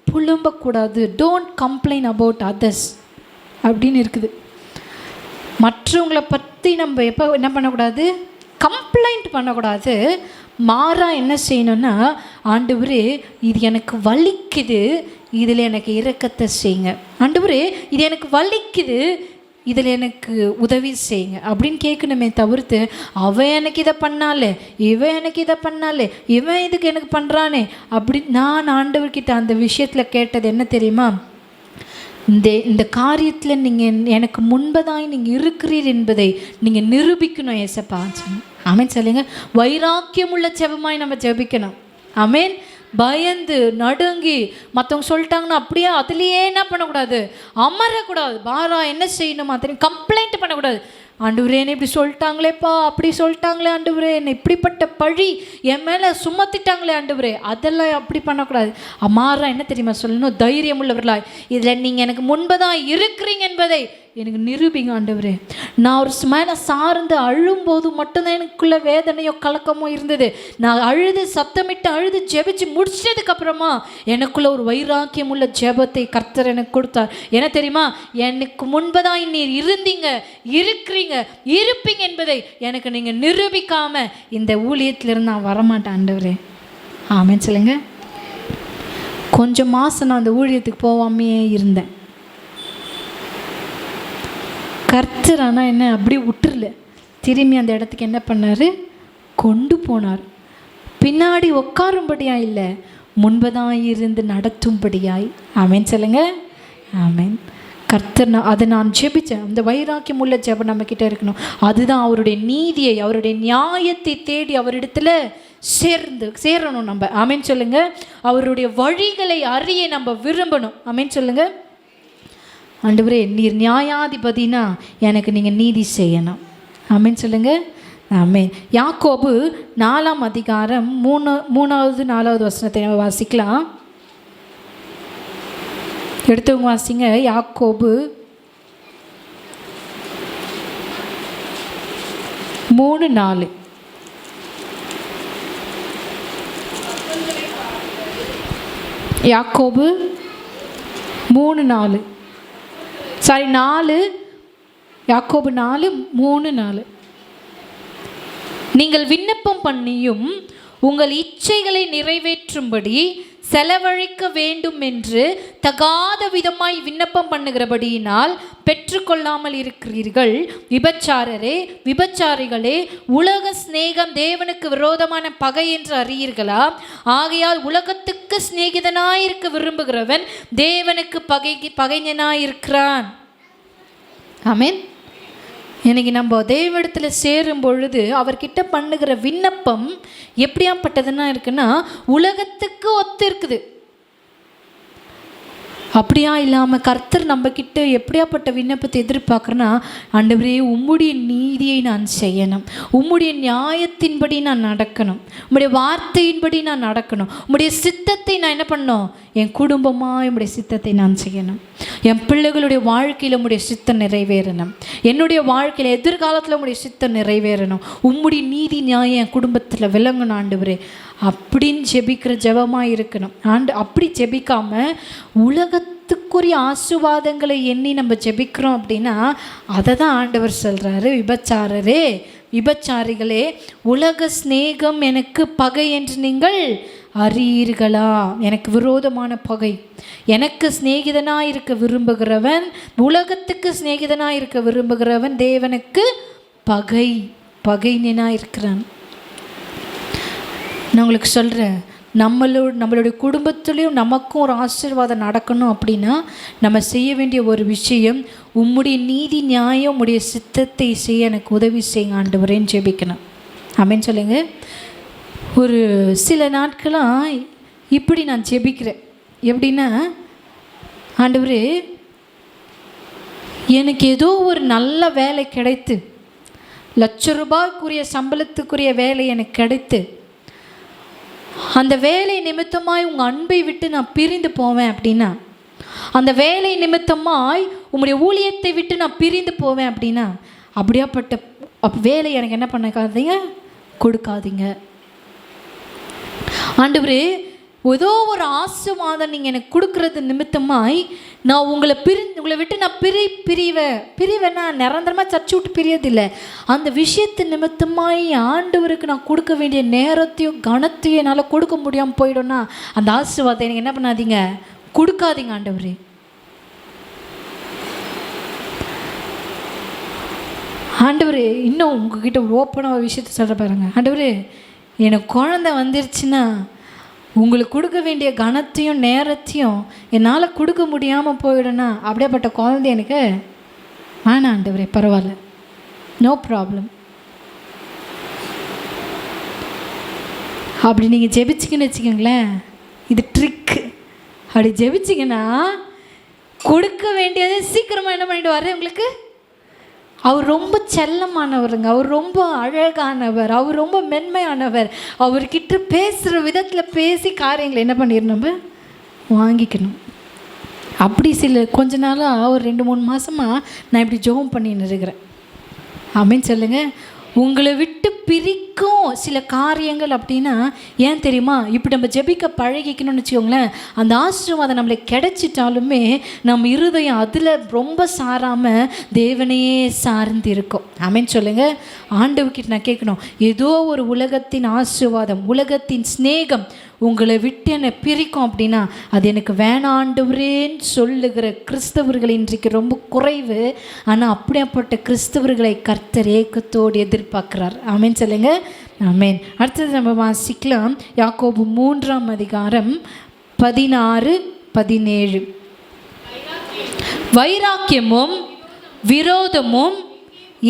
புலம்பக்கூடாது. டோன்ட் கம்ப்ளைன் அபவுட் அதர்ஸ் அப்படின்னு இருக்குது. மற்றவங்களை பற்றி நம்ம எப்போ என்ன பண்ணக்கூடாது, கம்ப்ளைண்ட் பண்ணக்கூடாது. மாறா என்ன செய்யணும்னா, ஆண்டவரே இது எனக்கு வலிக்குது, இதில் எனக்கு இரக்கத்தை செய்யுங்க. ஆண்டவரே இது எனக்கு வலிக்குது, இதில் எனக்கு உதவி செய்யுங்க அப்படின்னு கேட்கணுமே தவிர்த்து, அவன் எனக்கு இதை பண்ணாலே, இவன் எனக்கு இதை பண்ணாலே, இவன் இதுக்கு எனக்கு பண்ணுறானே அப்படி நான் ஆண்டவர்கிட்ட அந்த விஷயத்தில் கேட்டது என்ன தெரியுமா, இந்த காரியத்தில் நீங்கள் எனக்கு முன்பதாய் நீங்கள் இருக்கிறீர் என்பதை நீங்கள் நிரூபிக்கணும் ஏசப்பா. ஆமேன் சொல்லுங்க. வைராக்கியம் உள்ள ஜெபமாய் நம்ம ஜெபிக்கணும். ஆமேன். பயந்து நடுங்கி மற்றவங்க சொல்லிட்டாங்கன்னா அப்படியே அதுலேயே என்ன பண்ணக்கூடாது, அமரக்கூடாது. பாரா என்ன செய்யணுமா தெரியும், கம்ப்ளைண்ட் பண்ணக்கூடாது. ஆண்டவரே என்னை இப்படி சொல்லிட்டாங்களேப்பா, அப்படி சொல்லிட்டாங்களே ஆண்டவரே, என்னை இப்படிப்பட்ட பழி என் மேலே சுமத்திட்டாங்களே ஆண்டவரே, அதெல்லாம் அப்படி பண்ணக்கூடாது. அம்மாரா என்ன தெரியுமா சொல்லணும், தைரியம் உள்ளவர்களாய் இதில் நீங்கள் எனக்கு முன்பதான் இருக்கிறீங்க என்பதை எனக்கு நிரூபிங்க ஆண்டவரே. நான் ஒரு மேலே சார்ந்து அழும்போது மட்டும்தான் எனக்குள்ள வேதனையோ கலக்கமோ இருந்தது. நான் அழுது சத்தமிட்டு அழுது ஜெபிச்சு முடிச்சதுக்கப்புறமா எனக்குள்ள ஒரு வைராக்கியம் உள்ள ஜெபத்தை கர்த்தர் எனக்கு கொடுத்தார். என்ன தெரியுமா, எனக்கு முன்பதான் நீர் இருந்தீங்க, இருக்கிறீங்க, இருப்பீங்க என்பதை எனக்கு நீங்கள் நிரூபிக்காம இந்த ஊழியத்திலிருந்து நான் வரமாட்டேன் ஆண்டவரே. ஆமென் சொல்லுங்க. கொஞ்சம் மாதம் நான் அந்த ஊழியத்துக்கு போகாமையே இருந்தேன். கர்த்தர் ஆனால் என்ன அப்படி விட்டுறல, திரும்பி அந்த இடத்துக்கு என்ன பண்ணார், கொண்டு போனார். பின்னாடி உட்காரும்படியாய் இல்லை, முன்பதான் இருந்து நடத்தும்படியாய். ஆமேன் சொல்லுங்க. ஆமேன். கர்த்தர் அதை நான் ஜெபித்தேன். அந்த வைராக்கியம் உள்ள ஜெபம் நம்மக்கிட்ட இருக்கணும். அதுதான் அவருடைய நீதியை, அவருடைய நியாயத்தை தேடி அவரிடத்துல சேரணும் நம்ம. ஆமேன் சொல்லுங்க. அவருடைய வழிகளை அறிய நம்ம விரும்பணும். ஆமேன் சொல்லுங்க. ஆண்டவரே, நீர் நியாயாதிபதினா எனக்கு நீங்கள் நீதி செய்யணும். ஆமேன் சொல்லுங்க. ஆமேன். யாக்கோபு 4ஆம் அதிகாரம் 3, 4வது வசனத்தை நம்ம வாசிக்கலாம். எடுத்தவங்க வாசிங்க. யாக்கோபு 3:4. யாக்கோபு 3:4. சாரி 4. யாக்கோபு 4:3-4. நீங்கள் விண்ணப்பம் பண்ணியும் உங்கள் இச்சைகளை நிறைவேற்றும்படி செலவழிக்க வேண்டும் என்று தகாத விதமாய் விண்ணப்பம் பண்ணுகிறபடியினால் பெற்றுக்கொள்ளாமல் இருக்கிறீர்கள். விபச்சாரரே, விபச்சாரிகளே, உலக சிநேகம் தேவனுக்கு விரோதமான பகை என்று அறியீர்களா? ஆகையால் உலகத்துக்கு சிநேகிதனாயிருக்க விரும்புகிறவன் தேவனுக்கு பகைஞனாயிருக்கிறான். ஆமென். இன்னைக்கு நம்ம தேவனிடத்தில் சேரும் பொழுது அவர்கிட்ட பண்ணுகிற விண்ணப்பம் எப்படியாப்பட்டதுன்னா இருக்குன்னா, உலகத்துக்கு ஒத்து இருக்குது. அப்படியா இல்லாமல் கர்த்தர் நம்மக்கிட்ட எப்படியாப்பட்ட விண்ணப்பத்தை எதிர்பார்க்குறேன்னா, ஆண்டவரே உம்முடைய நீதியை நான் செய்யணும், உம்முடைய நியாயத்தின்படி நான் நடக்கணும், உம்முடைய வார்த்தையின்படி நான் நடக்கணும், உம்முடைய சித்தத்தை நான் என்ன பண்ணணும், என் குடும்பமாக உம்முடைய சித்தத்தை நான் செய்யணும், என் பிள்ளைகளுடைய வாழ்க்கையில் உம்முடைய சித்தம் நிறைவேறணும், என்னுடைய வாழ்க்கையில் எதிர்காலத்தில் உம்முடைய சித்தம் நிறைவேறணும், உம்முடைய நீதி நியாயம் என் குடும்பத்தில் விளங்கணும் ஆண்டவரே அப்படின்னு ஜெபிக்கிற ஜெபமாக இருக்கணும். அப்படி ஜெபிக்காமல் உலகத்துக்குரிய ஆசீர்வாதங்களை எண்ணி நம்ம ஜெபிக்கிறோம் அப்படின்னா அதை தான் ஆண்டவர் சொல்கிறாரு. விபச்சாரரே, விபச்சாரிகளே, உலக சிநேகம் எனக்கு பகை என்று நீங்கள் அறியீர்களா? எனக்கு விரோதமான பகை. எனக்கு சிநேகிதனாக இருக்க விரும்புகிறவன், உலகத்துக்கு சிநேகிதனாக இருக்க விரும்புகிறவன் தேவனுக்கு பகைஞனாக இருக்கிறான். நான் உங்களுக்கு சொல்கிறேன், நம்மளுடைய குடும்பத்துலேயும் நமக்கும் ஒரு ஆசீர்வாதம் நடக்கணும் அப்படின்னா நம்ம செய்ய வேண்டிய ஒரு விஷயம், உம்முடைய நீதி நியாயம் உம்முடைய சித்தத்தை செய்ய எனக்கு உதவி செய்யுங்க ஆண்டவரேன்னு ஜெபிக்கணும். ஆமென் சொல்லுங்க. ஒரு சில நாட்களாக இப்படி நான் ஜெபிக்கிறேன். எப்படின்னா, ஆண்டவரே எனக்கு ஏதோ ஒரு நல்ல வேலை கிடைத்து, ₹1,00,000 சம்பளத்துக்குரிய வேலை எனக்கு கிடைத்து, அந்த வேலை நிமித்தமாய் உங்கள் அன்பை விட்டு நான் பிரிந்து போவேன் அப்படின்னா, அந்த வேலை நிமித்தமாய் உங்களுடைய ஊழியத்தை விட்டு நான் பிரிந்து போவேன் அப்படின்னா, அப்படியாப்பட்ட வேலை எனக்கு என்ன பண்ணாதீங்க, கொடுக்காதீங்க ஆண்டவரே. ஏதோ ஒரு ஆசீர்வாதம் நீங்கள் எனக்கு கொடுக்கறது நிமித்தமாய் நான் உங்களை விட்டு நான் பிரிவேன்னா நிரந்தரமாக சர்ச்சை விட்டு பிரியதில்லை. அந்த விஷயத்து நிமித்தமாய் ஆண்டவருக்கு நான் கொடுக்க வேண்டிய நேரத்தையும் கனத்தையும் என்னால் கொடுக்க முடியாமல் போயிடும்னா அந்த ஆசீர்வாதத்தை எனக்கு என்ன பண்ணாதீங்க, கொடுக்காதீங்க ஆண்டவரே. ஆண்டவரே, இன்னும் உங்ககிட்ட ஓப்பனாக ஒரு விஷயத்த சொல்கிற பாருங்க. ஆண்டவரே, எனக்கு குழந்தை வந்துருச்சுன்னா உங்களுக்கு கொடுக்க வேண்டிய கனத்தையும் நேரத்தையும் என்னால் கொடுக்க முடியாமல் போயிடும்னா அப்படியேப்பட்ட குழந்தை எனக்கு வேணாம் ஆண்டவரே, பரவாயில்ல, நோ ப்ராப்ளம். அப்படி நீங்கள் ஜெபிச்சிங்கன்னு வச்சுக்கோங்களேன், இது ட்ரிக்கு. அப்படி ஜெபிச்சிங்கன்னா கொடுக்க வேண்டியது சீக்கிரமாக என்ன பண்ணிவிடுவார் உங்களுக்கு. அவர் ரொம்ப செல்லமானவருங்க, அவர் ரொம்ப அழகானவர், அவர் ரொம்ப மென்மையானவர். அவர்கிட்ட பேசுகிற விதத்தில் பேசி காரியங்களை என்ன பண்ணிடணும், நம்ம வாங்கிக்கணும். அப்படி கொஞ்ச நாளாக ஒரு 2-3 மாதமாக நான் இப்படி ஜெபம் பண்ணின்னு இருக்கிறேன். ஆமென் சொல்லுங்கள். உங்களை விட்டு பிரிக்கும் சில காரியங்கள் அப்படின்னா ஏன் தெரியுமா, இப்படி நம்ம ஜெபிக்க பழகிக்கணும்னு வச்சுக்கோங்களேன், அந்த ஆசீர்வாதம் நம்மளுக்கு கிடைச்சிட்டாலுமே நம்ம இருதயம் அதில் ரொம்ப சாராமல் தேவனையே சார்ந்து இருக்கும். ஆமென் சொல்லுங்கள். ஆண்டவர்கிட்ட நான் கேட்கணும், ஏதோ ஒரு உலகத்தின் ஆசீர்வாதம், உலகத்தின் சிநேகம் உங்களை விட்டு என்னை பிரிக்கும் அப்படின்னா அது எனக்கு வேணாம் ஆண்டவரேன்னு சொல்லுகிற கிறிஸ்தவர்கள் இன்றைக்கு ரொம்ப குறைவு. ஆனால் அப்படியாப்பட்ட கிறிஸ்தவர்களை கர்த்தர் ஏக்கத்தோடு எதிர்பார்க்குறார். ஆமென் சொல்லுங்க. ஆமென். அடுத்தது நம்ம வாசிக்கலாம். யாக்கோபு 3ஆம் அதிகாரம் 16-17. வைராக்கியமும் விரோதமும்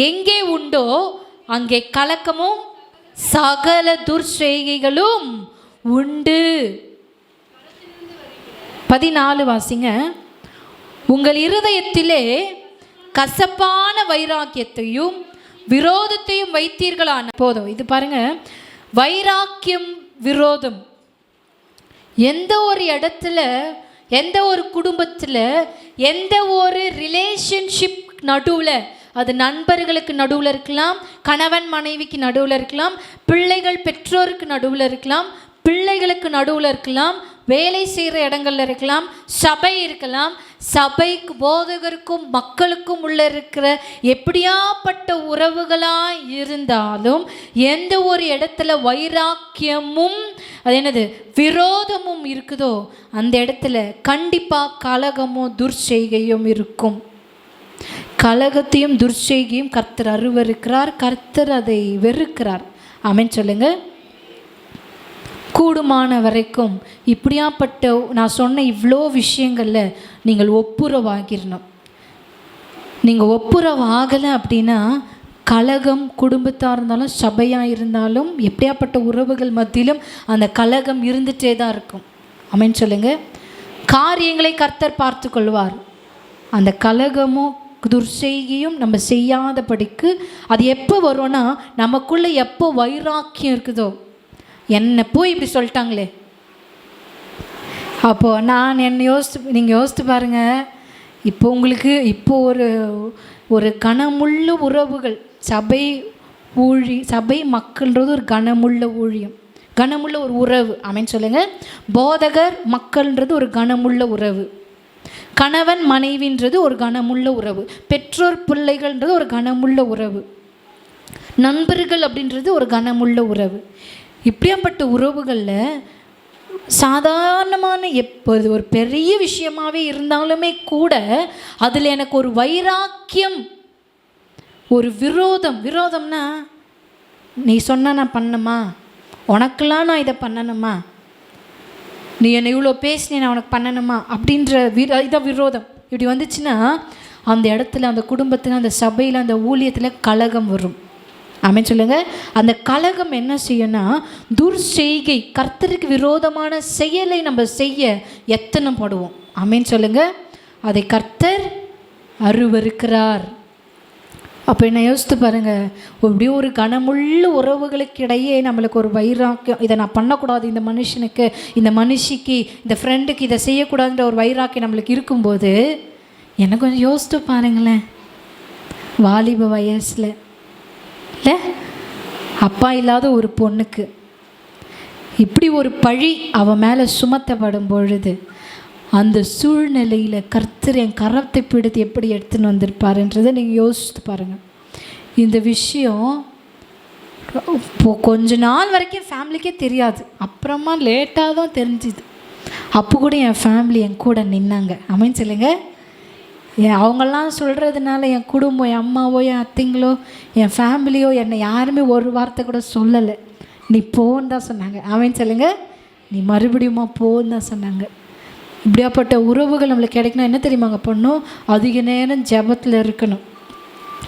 எங்கே உண்டோ அங்கே கலக்கமும் சகல துர்ச்செய்கைகளும் உண்டு. 14 வாசிங்க. உங்கள் இருதயத்திலே கசப்பான வைராக்கியத்தையும் விரோதத்தையும் வைத்தீர்களான போதும். இது பாருங்க, வைராக்கியம் விரோதம். எந்த ஒரு இடத்துல, எந்த ஒரு குடும்பத்தில், எந்த ஒரு ரிலேஷன்ஷிப் நடுவில், அது நண்பர்களுக்கு நடுவில் இருக்கலாம், கணவன் மனைவிக்கு நடுவில் இருக்கலாம், பிள்ளைகள் பெற்றோருக்கு நடுவில் இருக்கலாம், பிள்ளைகளுக்கு நடுவில் இருக்கலாம், வேலை செய்கிற இடங்கள்ல இருக்கலாம், சபை இருக்கலாம். சபைக்கு போதகருக்கும் மக்களுக்கும் உள்ள இருக்கிற எப்படியாப்பட்ட உறவுகளாக இருந்தாலும் எந்த ஒரு இடத்துல வைராக்கியமும் அது என்னது விரோதமும் இருக்குதோ அந்த இடத்துல கண்டிப்பாக கலகமும் துர்ச்செய்கையும் இருக்கும். கலகத்தையும் துர்ச்செய்கையும் கர்த்தர் அருவருக்கிறார், கர்த்தர் அதை வெறுக்கிறார். ஆமென் சொல்லுங்க. கூடுமான வரைக்கும் இப்படியாப்பட்ட நான் சொன்ன இவ்வளோ விஷயங்களில் நீங்கள் ஒப்புரவாகிடணும். நீங்கள் ஒப்புரவாகலை அப்படின்னா கலகம் குடும்பத்தாக இருந்தாலும் சபையாக இருந்தாலும் எப்படியாப்பட்ட உறவுகள் மத்தியிலும் அந்த கலகம் இருந்துகிட்டே தான் இருக்கும். ஆமென் சொல்லுங்க. காரியங்களை கர்த்தர் பார்த்து கொள்வார். அந்த கலகமும் துர்ச்செய்கையும் நம்ம செய்யாதபடிக்கு அது எப்போ வரும்னா நமக்குள்ளே எப்போ வைராக்கியம் இருக்குதோ, என்னை போய் இப்படி சொல்லிட்டாங்களே, அப்போது நான் என்னை நீங்கள் யோசித்து பாருங்கள். இப்போ உங்களுக்கு இப்போது ஒரு கனமுள்ள உறவுகள், சபை மக்கள்ன்றது ஒரு கனமுள்ள ஊழியம், கனமுள்ள ஒரு உறவு. ஆமென் சொல்லுங்கள். போதகர் மக்கள்ன்றது ஒரு கனமுள்ள உறவு, கணவன் மனைவின்றது ஒரு கனமுள்ள உறவு, பெற்றோர் பிள்ளைகள்ன்றது ஒரு கனமுள்ள உறவு, நண்பர்கள் அப்படின்றது ஒரு கனமுள்ள உறவு. இப்படியாப்பட்ட உறவுகளில் சாதாரணமான எப்போது ஒரு பெரிய விஷயமாகவே இருந்தாலுமே கூட அதில் எனக்கு ஒரு வைராக்கியம், ஒரு விரோதம்னா நீ சொன்ன நான் பண்ணணுமா, உனக்கெல்லாம் நான் இதை பண்ணணுமா, நீ என்னை இவ்வளோ பேசினே நான் உனக்கு பண்ணணுமா அப்படின்ற இதை விரோதம் இப்படி வந்துச்சுன்னா அந்த இடத்துல, அந்த குடும்பத்தில், அந்த சபையில், அந்த ஊழியத்தில் கலகம் வரும். ஆமென் சொல்லுங்க. அந்த கலகம் என்ன செய்யணும்னா துர்ச்செய்கை, கர்த்தருக்கு விரோதமான செயலை நம்ம செய்ய எத்தனை படுவோம். ஆமென் சொல்லுங்க. அதை கர்த்தர் அருவருக்கிறார். அப்போ என்ன யோசித்து பாருங்கள். அப்படியே ஒரு கனமுள்ள உறவுகளுக்கு இடையே நம்மளுக்கு ஒரு வைராக்கியம், இதை நான் பண்ணக்கூடாது, இந்த மனுஷனுக்கு, இந்த மனுஷிக்கு, இந்த ஃப்ரெண்டுக்கு இதை செய்யக்கூடாதுன்ற ஒரு வைராக்கியம் நம்மளுக்கு இருக்கும்போது எனக்கு கொஞ்சம் யோசித்து பாருங்களேன். வாலிப வயசில் இல்லை அப்பா இல்லாத ஒரு பொண்ணுக்கு இப்படி ஒரு பழி அவன் மேலே சுமத்தப்படும் பொழுது அந்த சூழ்நிலையில் கர்த்தர் என் கரத்தை பிடித்து எப்படி எடுத்துன்னு வந்திருப்பாருன்றதை நீங்கள் யோசித்து பாருங்கள். இந்த விஷயம் கொஞ்ச நாள் வரைக்கும் ஃபேமிலிக்கே தெரியாது, அப்புறமா லேட்டாக தான் தெரிஞ்சுது. அப்போ கூட என் ஃபேமிலி என் கூட நின்னாங்க. ஆமென் சொல்லுங்க. அவங்கெல்லாம் சொல்கிறதுனால என் குடும்பம், என் அம்மாவோ, என் அத்தைங்களோ, என் ஃபேமிலியோ என்னை யாருமே ஒரு வார்த்தை கூட சொல்லலை. நீ போன்னு தான் சொன்னாங்க. ஆமென் சொல்லுங்க. நீ மறுபடியுமா போன்னு தான் சொன்னாங்க. இப்படியாப்பட்ட உறவுகள் நம்மளுக்கு கிடைக்கணும். என்ன தெரியுமாங்க பண்ணணும்? அதிக நேரம் ஜெபத்தில் இருக்கணும்.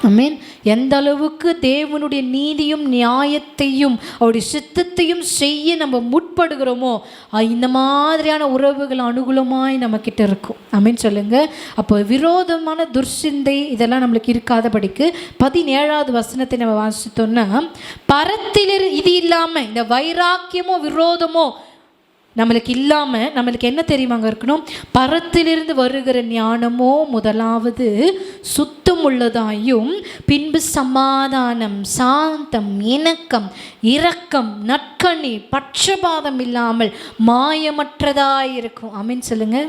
ஆமென். எந்த அளவுக்கு தேவனுடைய நீதியும் நியாயத்தையும் அவருடைய சித்தத்தையும் செய்ய நம்ம முற்படுகிறோமோ இந்த மாதிரியான உறவுகள் அனுகூலமாய் நம்மக்கிட்ட இருக்கும். ஆமென் சொல்லுங்க. அப்போ விரோதமான துர்சிந்தை இதெல்லாம் நம்மளுக்கு இருக்காதபடிக்கு 17வது வசனத்தை நம்ம வாசித்தோம்னா, பரத்திலிரு இது இல்லாமல் இந்த வைராக்கியமோ விரோதமோ நம்மளுக்கு இல்லாமல் நம்மளுக்கு என்ன தெரியுமாங்க இருக்கணும்? பரத்திலிருந்து வருகிற ஞானமோ முதலாவது சுத்தம் உள்ளதாயும், பின்பு சமாதானம், சாந்தம், இணக்கம், இரக்கம், நற்கண்ணி, பட்சபாதம் இல்லாமல் மாயமற்றதாய் இருக்கும். ஆமென் சொல்லுங்க.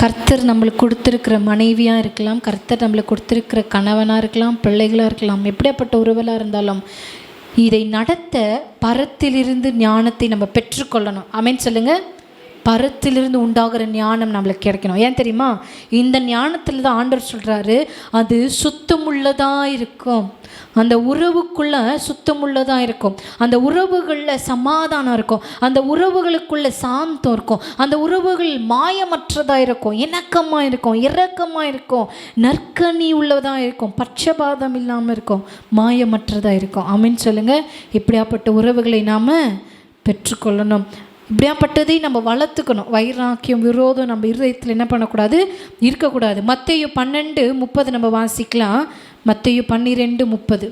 கர்த்தர் நம்மளுக்கு கொடுத்துருக்கிற மனைவியாக இருக்கலாம், கர்த்தர் நம்மளுக்கு கொடுத்துருக்கிற கணவனாக இருக்கலாம், பிள்ளைகளாக இருக்கலாம், எப்படியாப்பட்ட உறவலாக இருந்தாலும் இதை நடத்த பரத்திலிருந்து ஞானத்தை நம்ம பெற்றுக்கொள்ளணும். ஆமென் சொல்லுங்க. பரத்திலிருந்து உண்டாகிற ஞானம் நம்மளுக்கு கிடைக்கணும். ஏன் தெரியுமா? இந்த ஞானத்தில் தான் ஆண்டவர் சொல்கிறாரு, அது சுத்தமுள்ளதாக இருக்கும். அந்த உறவுக்குள்ளே சுத்தமுள்ளதாக இருக்கும். அந்த உறவுகளில் சமாதானம் இருக்கும். அந்த உறவுகளுக்குள்ளே சாந்தம் இருக்கும். அந்த உறவுகள் மாயமற்றதாக இருக்கும், இணக்கமாக இருக்கும், இரக்கமாக இருக்கும், நற்கனி உள்ளதாக இருக்கும், பட்சபாதம் இல்லாமல் இருக்கும், மாயமற்றதாக இருக்கும். ஆமீன் சொல்லுங்கள். இப்படியாப்பட்ட உறவுகளை நாம் பெற்றுக்கொள்ளணும். இப்படியாப்பட்டதை நம்ம வளர்த்துக்கணும். வைராக்கியம், விரோதம் நம்ம இருதயத்தில் என்ன பண்ணக்கூடாது, இருக்கக்கூடாது. மத்தேயு 12:30 நம்ம வாசிக்கலாம். மத்தேயு 12:30.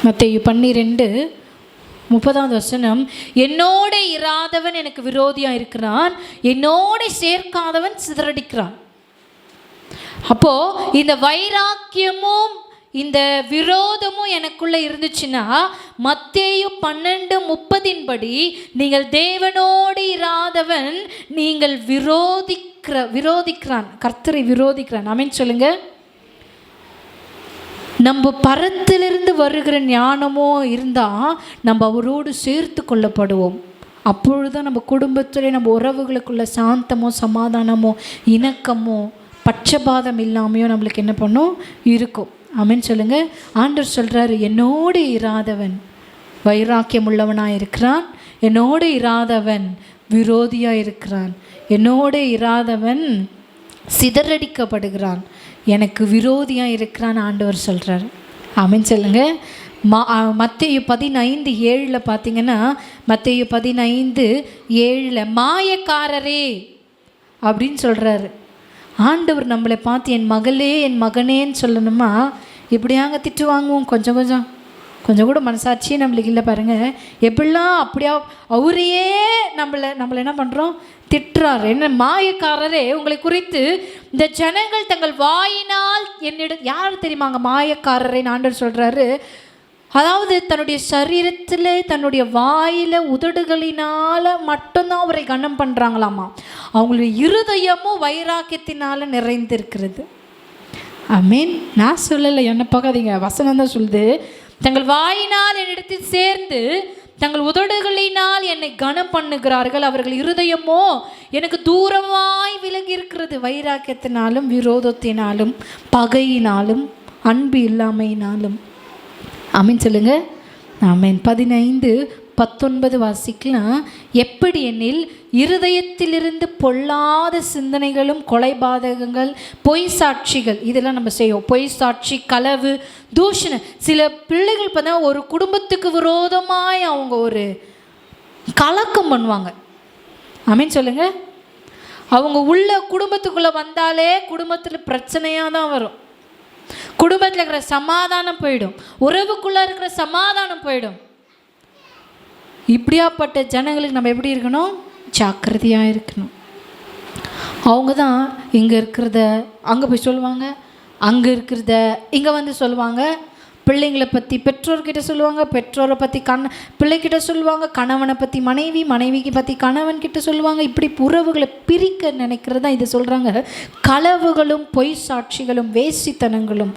மத்தேயு 12:30 என்னோட இராதவன் எனக்கு விரோதியாக இருக்கிறான், என்னோட சேர்க்காதவன் சிதறடிக்கிறான். அப்போது இந்த வைராக்கியமும் இந்த விரோதமும் எனக்குள்ளே இருந்துச்சுன்னா மத்தேயு 12:30 படி நீங்கள் தேவனோடு இராதவன் நீங்கள் விரோதிக்கிறான், கர்த்தரை விரோதிக்கிறான். ஆமென் சொல்லுங்க. நம்ம பரத்திலிருந்து வருகிற ஞானமோ இருந்தால் நம்ம அவரோடு சேர்த்து கொள்ளப்படுவோம். அப்பொழுதுதான் நம்ம குடும்பத்திலே நம்ம உறவுகளுக்குள்ள சாந்தமோ சமாதானமோ இணக்கமோ பட்சபாதம் இல்லாமையோ நம்மளுக்கு என்ன பண்ணும், இருக்கும். ஆமென் சொல்லுங்க. ஆண்டவர் சொல்கிறாரு, என்னோடு இராதவன் வைராக்கியம் உள்ளவனாக இருக்கிறான், என்னோடு இராதவன் விரோதியாக இருக்கிறான், என்னோடு இராதவன் சிதறடிக்கப்படுகிறான், எனக்கு விரோதியாக இருக்கிறான் ஆண்டவர் சொல்கிறார். ஆமென் சொல்லுங்க. மத்தேயு 15:7 பார்த்தீங்கன்னா, மத்தேயு 15:7 மாயக்காரரே அப்படின்னு சொல்கிறாரு. ஆண்டவர் நம்மளை பார்த்து என் மகளே என் மகனேன்னு சொல்லணுமா? இப்படியாங்க திட்டு வாங்குவோம். கொஞ்சம் கூட மனசாட்சியே நம்மளுக்கு இல்லை பாருங்கள். எப்படிலாம் அப்படியா அவரையே நம்மளை என்ன பண்ணுறோம், திட்டுறாரு. என்ன மாயக்காரரே, உங்களை குறித்து இந்த ஜனங்கள் தங்கள் வாயினால் யார் தெரியுமாங்க மாயக்காரரே ஆண்டவர் சொல்கிறாரு. அதாவது தன்னுடைய சரீரத்தில் தன்னுடைய வாயில் உதடுகளினால் மட்டும்தான் அவரை கனம் பண்ணுறாங்களாமா. அவங்களுடைய இருதயமும் வைராக்கியத்தினால் நிறைந்திருக்கிறது. ஆமீன். நான் சொல்லலை, என்ன பார்க்காதீங்க, வசனம் தான் சொல்லுது. தங்கள் வாயினால் என்னிடத்தில் சேர்ந்து தங்கள் உதடுகளினால் என்னை கனம் பண்ணுகிறார்கள், அவர்கள் இருதயமோ எனக்கு தூரமாய் விலகி இருக்கிறது. வைராக்கியத்தினாலும் விரோதத்தினாலும் பகையினாலும் அன்பு இல்லாமையினாலும். ஆமீன் சொல்லுங்க. ஆமீன். 15:19 வாசிக்கலாம். எப்படி எனில் இருதயத்திலிருந்து பொல்லாத சிந்தனைகளும் கொலைபாதகங்கள் பொய் சாட்சிகள் இதெல்லாம் நம்ம செய்வோம். பொய் சாட்சி, களவு, தூஷணம். சில பிள்ளைகள் பார்த்தா ஒரு குடும்பத்துக்கு விரோதமாய் அவங்க ஒரு கலக்கம் பண்ணுவாங்க. ஆமீன் சொல்லுங்க. அவங்க உள்ள குடும்பத்துக்குள்ளே வந்தாலே குடும்பத்தில் பிரச்சனையாக தான் வரும். குடும்பத்தில் இருக்கிற சமாதானம் போயிடும், உறவுக்குள்ளே இருக்கிற சமாதானம் போயிடும். இப்படியாப்பட்ட ஜனங்களுக்கு நம்ம எப்படி இருக்கணும், ஜாக்கிரதையாக இருக்கணும். அவங்க தான் இங்கே இருக்கிறத அங்கே போய் சொல்லுவாங்க, அங்கே இருக்கிறத இங்கே வந்து சொல்லுவாங்க. பிள்ளைங்களை பற்றி பெற்றோர்கிட்ட சொல்லுவாங்க, பெற்றோரை பற்றி பிள்ளைக்கிட்ட சொல்லுவாங்க, கணவனை பற்றி மனைவி, மனைவிக்கு பற்றி கணவன்கிட்ட சொல்லுவாங்க. இப்படி உறவுகளை பிரிக்க நினைக்கிறது தான் இதை சொல்கிறாங்க. களவுகளும் பொய் சாட்சிகளும் வேசித்தனங்களும்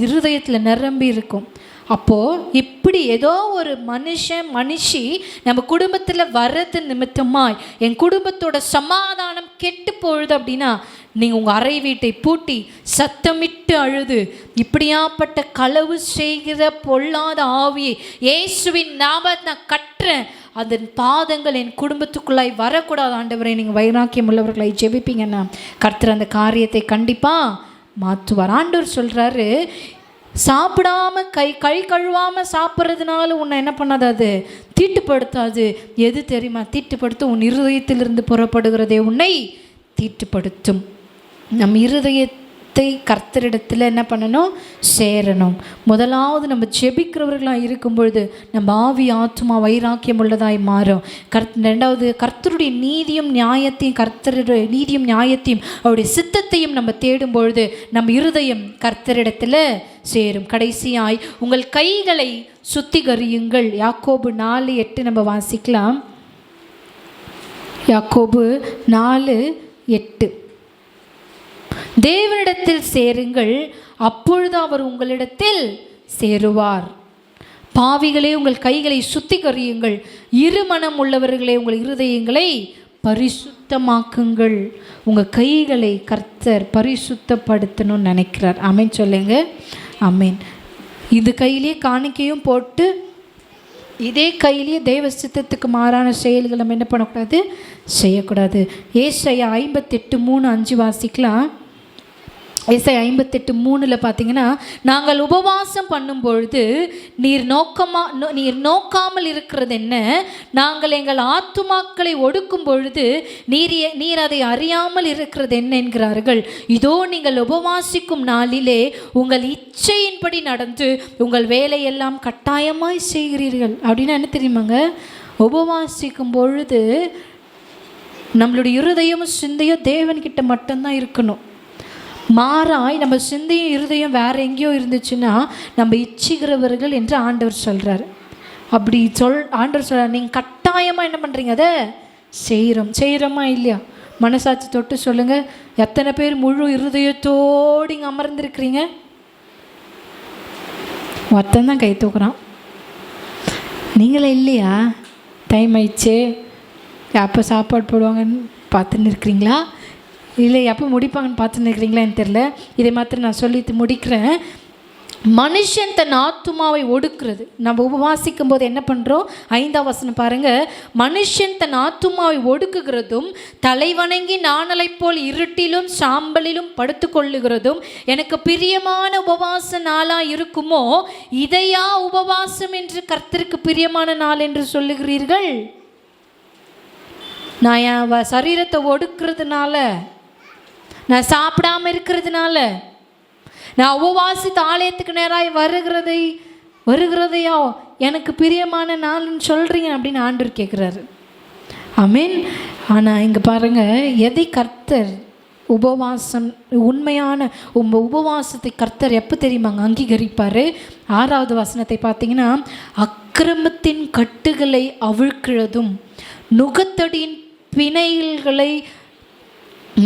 இருதயத்தில் நிரம்பி இருக்கும். அப்போது இப்படி ஏதோ ஒரு மனுஷி நம்ம குடும்பத்தில் வர்றது நிமித்தமாய் என் குடும்பத்தோட சமாதானம் கெட்டு போகுது அப்படின்னா நீங்கள் உங்கள் அறை வீட்டை பூட்டி சத்தமிட்டு அழுது இப்படியாப்பட்ட களவு செய்கிற பொல்லாத ஆவியை இயேசுவின் நாமத்தை கட்டுறேன், அதன் பாதங்கள் என் குடும்பத்துக்குள்ளாய் வரக்கூடாது ஆண்டவரை. நீங்கள் வைராக்கியம் உள்ளவர்களை ஜெபிப்பீங்கன்னா கர்த்தர் அந்த காரியத்தை கண்டிப்பாக மாற்றுவார். ஆண்டவர் சொல்கிறாரு, சாப்பிடாம கை கழுவாமல் சாப்பிட்றதுனால உன்னை என்ன பண்ணாது, அது தீட்டுப்படுத்தாது. எது தெரியுமா தீட்டுப்படுத்தும்? உன் இருதயத்திலிருந்து புறப்படுகிறதே உன்னை தீட்டுப்படுத்தும். நம் இருதயத்தை கர்த்தரிடத்தில் என்ன பண்ணணும், சேரணும். முதலாவது நம்ம ஜெபிக்கிறவர்களாக இருக்கும் பொழுது நம்ம ஆவி ஆத்துமா வைராக்கியம் உள்ளதாய் மாறும். ரெண்டாவது கர்த்தருடைய நீதியும் நியாயத்தையும், கர்த்தருடைய நீதியும் நியாயத்தையும் அவருடைய சித்தத்தையும் நம்ம தேடும் பொழுது நம்ம இருதயம் கர்த்தரிடத்தில் சேரும். கடைசியாய் உங்கள் கைகளை சுத்திகரியுங்கள். யாக்கோபு 4:8 நம்ம வாசிக்கலாம். யாக்கோபு 4:8 தேவனிடத்தில் சேருங்கள், அப்பொழுது அவர் உங்களிடத்தில் சேருவார். பாவிகளே உங்கள் கைகளை சுத்திகரியுங்கள், இருமனம் உள்ளவர்களே உங்கள் இருதயங்களை பரிசுத்தமாக்குங்கள். உங்கள் கைகளை கர்த்தர் பரிசுத்தப்படுத்தணும்னு நினைக்கிறார். ஆமேன் சொல்லுங்க. ஆமேன். இது கையிலேயே காணிக்கையும் போட்டு இதே கையிலேயே தெய்வ சித்தத்துக்கு மாறான செயல்களை நம்ம என்ன பண்ணக்கூடாது, செய்யக்கூடாது. ஏசாயா 58:3-5 வாசிக்கலாம். ஏசாயா 58:3 பார்த்தீங்கன்னா, நாங்கள் உபவாசம் பண்ணும் பொழுது நீர் நோக்காமல் இருக்கிறது என்ன? நாங்கள் எங்கள் ஆத்துமாக்களை ஒடுக்கும் பொழுது நீர் அதை அறியாமல் இருக்கிறது என்ன என்கிறார்கள். இதோ நீங்கள் உபவாசிக்கும் நாளிலே உங்கள் இச்சையின்படி நடந்து உங்கள் வேலையெல்லாம் கட்டாயமாய் செய்கிறீர்கள். அப்படின்னா என்ன தெரியுமாங்க? உபவாசிக்கும் பொழுது நம்மளுடைய இருதயமும் சிந்தையும் தேவன்கிட்ட மட்டும்தான் இருக்கணும். மாறாய் நம்ம சிந்தையும் இருதயம் வேற எங்கேயோ இருந்துச்சுன்னா நம்ம இச்சிக்கிறவர்கள் என்று ஆண்டவர் சொல்கிறார். அப்படி ஆண்டவர் சொல்கிறார், நீங்கள் கட்டாயமாக என்ன பண்ணுறீங்க, அதை செய்கிறோமா இல்லையா? மனசாட்சி தொட்டு சொல்லுங்கள். எத்தனை பேர் முழு இருதயத்தோடு இங்கே அமர்ந்திருக்கிறீங்க? ஒருத்தன் தான் கை தூக்குறான். நீங்களே இல்லையா? டைம் ஆயிடுச்சு, எப்போ சாப்பாடு போடுவாங்கன்னு பார்த்துன்னு இருக்கிறீங்களா? இல்லை எப்போ முடிப்பாங்கன்னு பார்த்துன்னு இருக்கிறீங்களான்னு தெரில. இதை மாத்திரம் நான் சொல்லி முடிக்கிறேன். மனுஷன் தன் ஆத்துமாவை ஒடுக்கிறது. நம்ம உபவாசிக்கும் போது என்ன பண்ணுறோம்? 5ஆம் வசனம் பாருங்கள். மனுஷன் தன் ஆத்துமாவை ஒடுக்குகிறதும் தலைவணங்கி நாணலை போல் இருட்டிலும் சாம்பலிலும் படுத்து கொள்ளுகிறதும் எனக்கு பிரியமான உபவாச நாளாக இருக்குமோ? இதையா உபவாசம் என்று கர்த்தருக்கு பிரியமான நாள் என்று சொல்லுகிறீர்கள்? நான் என் சரீரத்தை ஒடுக்கிறதுனால, நான் சாப்பிடாமல் இருக்கிறதுனால, நான் உபவாசித்து ஆலயத்துக்கு நேராக வருகிறதையோ எனக்கு பிரியமான நாள்னு சொல்கிறீங்க அப்படின்னு ஆண்டவர் கேட்குறாரு. ஆமீன். ஆனால் இங்கே பாருங்கள், எதை கர்த்தர் உபவாசம், உண்மையான உபவாசத்தை கர்த்தர் எப்போ தெரியுமாங்க அங்கீகரிப்பார்? 6வது வசனத்தை பார்த்தீங்கன்னா, அக்கிரமத்தின் கட்டுகளை அவிழ்க்கிறதும் நுகத்தடியின் பிணைகளை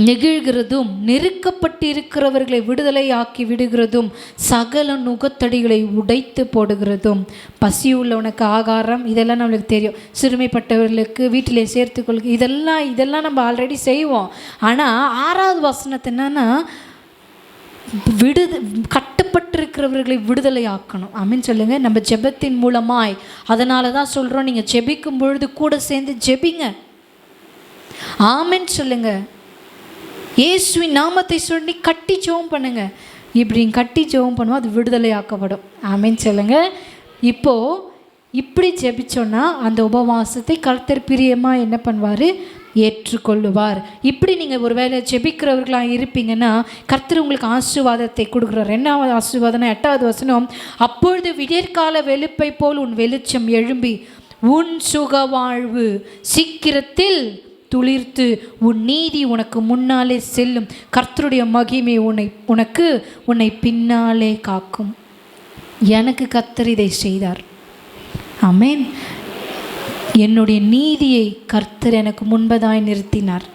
நெகிழ்கிறதும் நெருக்கப்பட்டிருக்கிறவர்களை விடுதலை ஆக்கி விடுகிறதும் சகல நுகத்தடிகளை உடைத்து போடுகிறதும் பசி உள்ளவனுக்கு ஆகாரம், இதெல்லாம் நம்மளுக்கு தெரியும். சிறுமைப்பட்டவர்களுக்கு வீட்டிலே சேர்த்துக்கொள்க, இதெல்லாம் நம்ம ஆல்ரெடி செய்வோம். ஆனால் 6வது வசனத்தை என்னன்னா, கட்டப்பட்டிருக்கிறவர்களை விடுதலை ஆக்கணும். ஆமீன் சொல்லுங்கள். நம்ம ஜெபத்தின் மூலமாய், அதனால தான் சொல்கிறோம், நீங்கள் ஜெபிக்கும் பொழுது கூட சேர்ந்து ஜெபிங்க. ஆமீன் சொல்லுங்க. இயேசுவின் நாமத்தை சொல்லி கட்டி ஜெபம் பண்ணுங்க. இப்படி கட்டி ஜெபம் பண்ணுவோம், அது விடுதலை ஆக்கப்படும். ஆமீன் சொல்லுங்க. இப்போது இப்படி ஜெபிச்சோன்னா அந்த உபவாசத்தை கர்த்தர் பிரியமாக என்ன பண்ணுவார்? ஏற்றுக்கொள்ளுவார். இப்படி நீங்கள் ஒரு வேளை ஜெபிக்கிறவர்களாக இருப்பீங்கன்னா கர்த்தர் உங்களுக்கு ஆசீர்வாதத்தை கொடுக்குறார். என்ன ஆசீர்வாதம்னா 8வது வசனம், அப்பொழுது விடியற்கால வெளுப்பை போல் உன் வெளிச்சம் எழும்பி உன் சுக வாழ்வு சீக்கிரத்தில் துளிர்த்து உன் நீதி உனக்கு முன்னாலே செல்லும். கர்த்தருடைய மகிமை உன்னை பின்னாலே காக்கும். எனக்கு கர்த்தர் இதை செய்தார். ஆமேன். என்னுடைய நீதியை கர்த்தர் எனக்கு முன்பதாய் நிறுத்தினார்.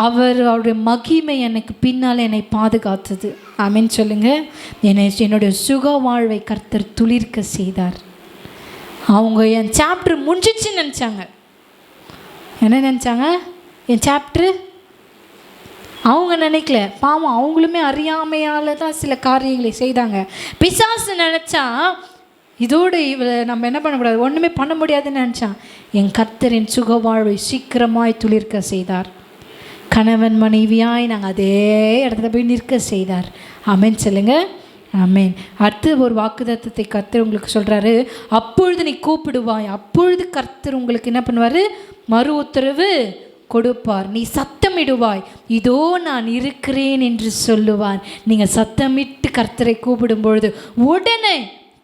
அவருடைய மகிமை எனக்கு பின்னால் என்னை பாதுகாத்தது. ஆமேன் சொல்லுங்க. என்னுடைய சுக வாழ்வை கர்த்தர் துளிர்க்க செய்தார். அவங்க என் சாப்டர் முடிஞ்சிச்சுன்னு நினச்சாங்க. என்ன நினச்சாங்க? என் சாப்டரு அவங்க நினைக்கல. பாவம், அவங்களுமே அறியாமையால் தான் சில காரியங்களை செய்தாங்க. பிசாசு நினச்சா இதோடு நம்ம என்ன பண்ணக்கூடாது, ஒன்றுமே பண்ண முடியாதுன்னு நினச்சான். என் கர்த்தரின் சுக வாழ்வை சீக்கிரமாய் துளிர்க்க செய்தார். கணவன் மனைவியாய் நாங்கள் அதே இடத்துல போய் நிற்க செய்தார். ஆமேன் சொல்லுங்க. ஆமேன். அடுத்து ஒரு வாக்குத்தத்தத்தை கர்த்தர் உங்களுக்கு சொல்கிறாரு. அப்பொழுது நீ கூப்பிடுவாய், அப்பொழுது கர்த்தர் உங்களுக்கு என்ன பண்ணுவார்? மறு உத்தரவு கொடுப்பார். நீ சத்தமிடுவாய், இதோ நான் இருக்கிறேன் என்று சொல்லுவார். நீங்கள் சத்தமிட்டு கர்த்தரை கூப்பிடும் பொழுது உடனே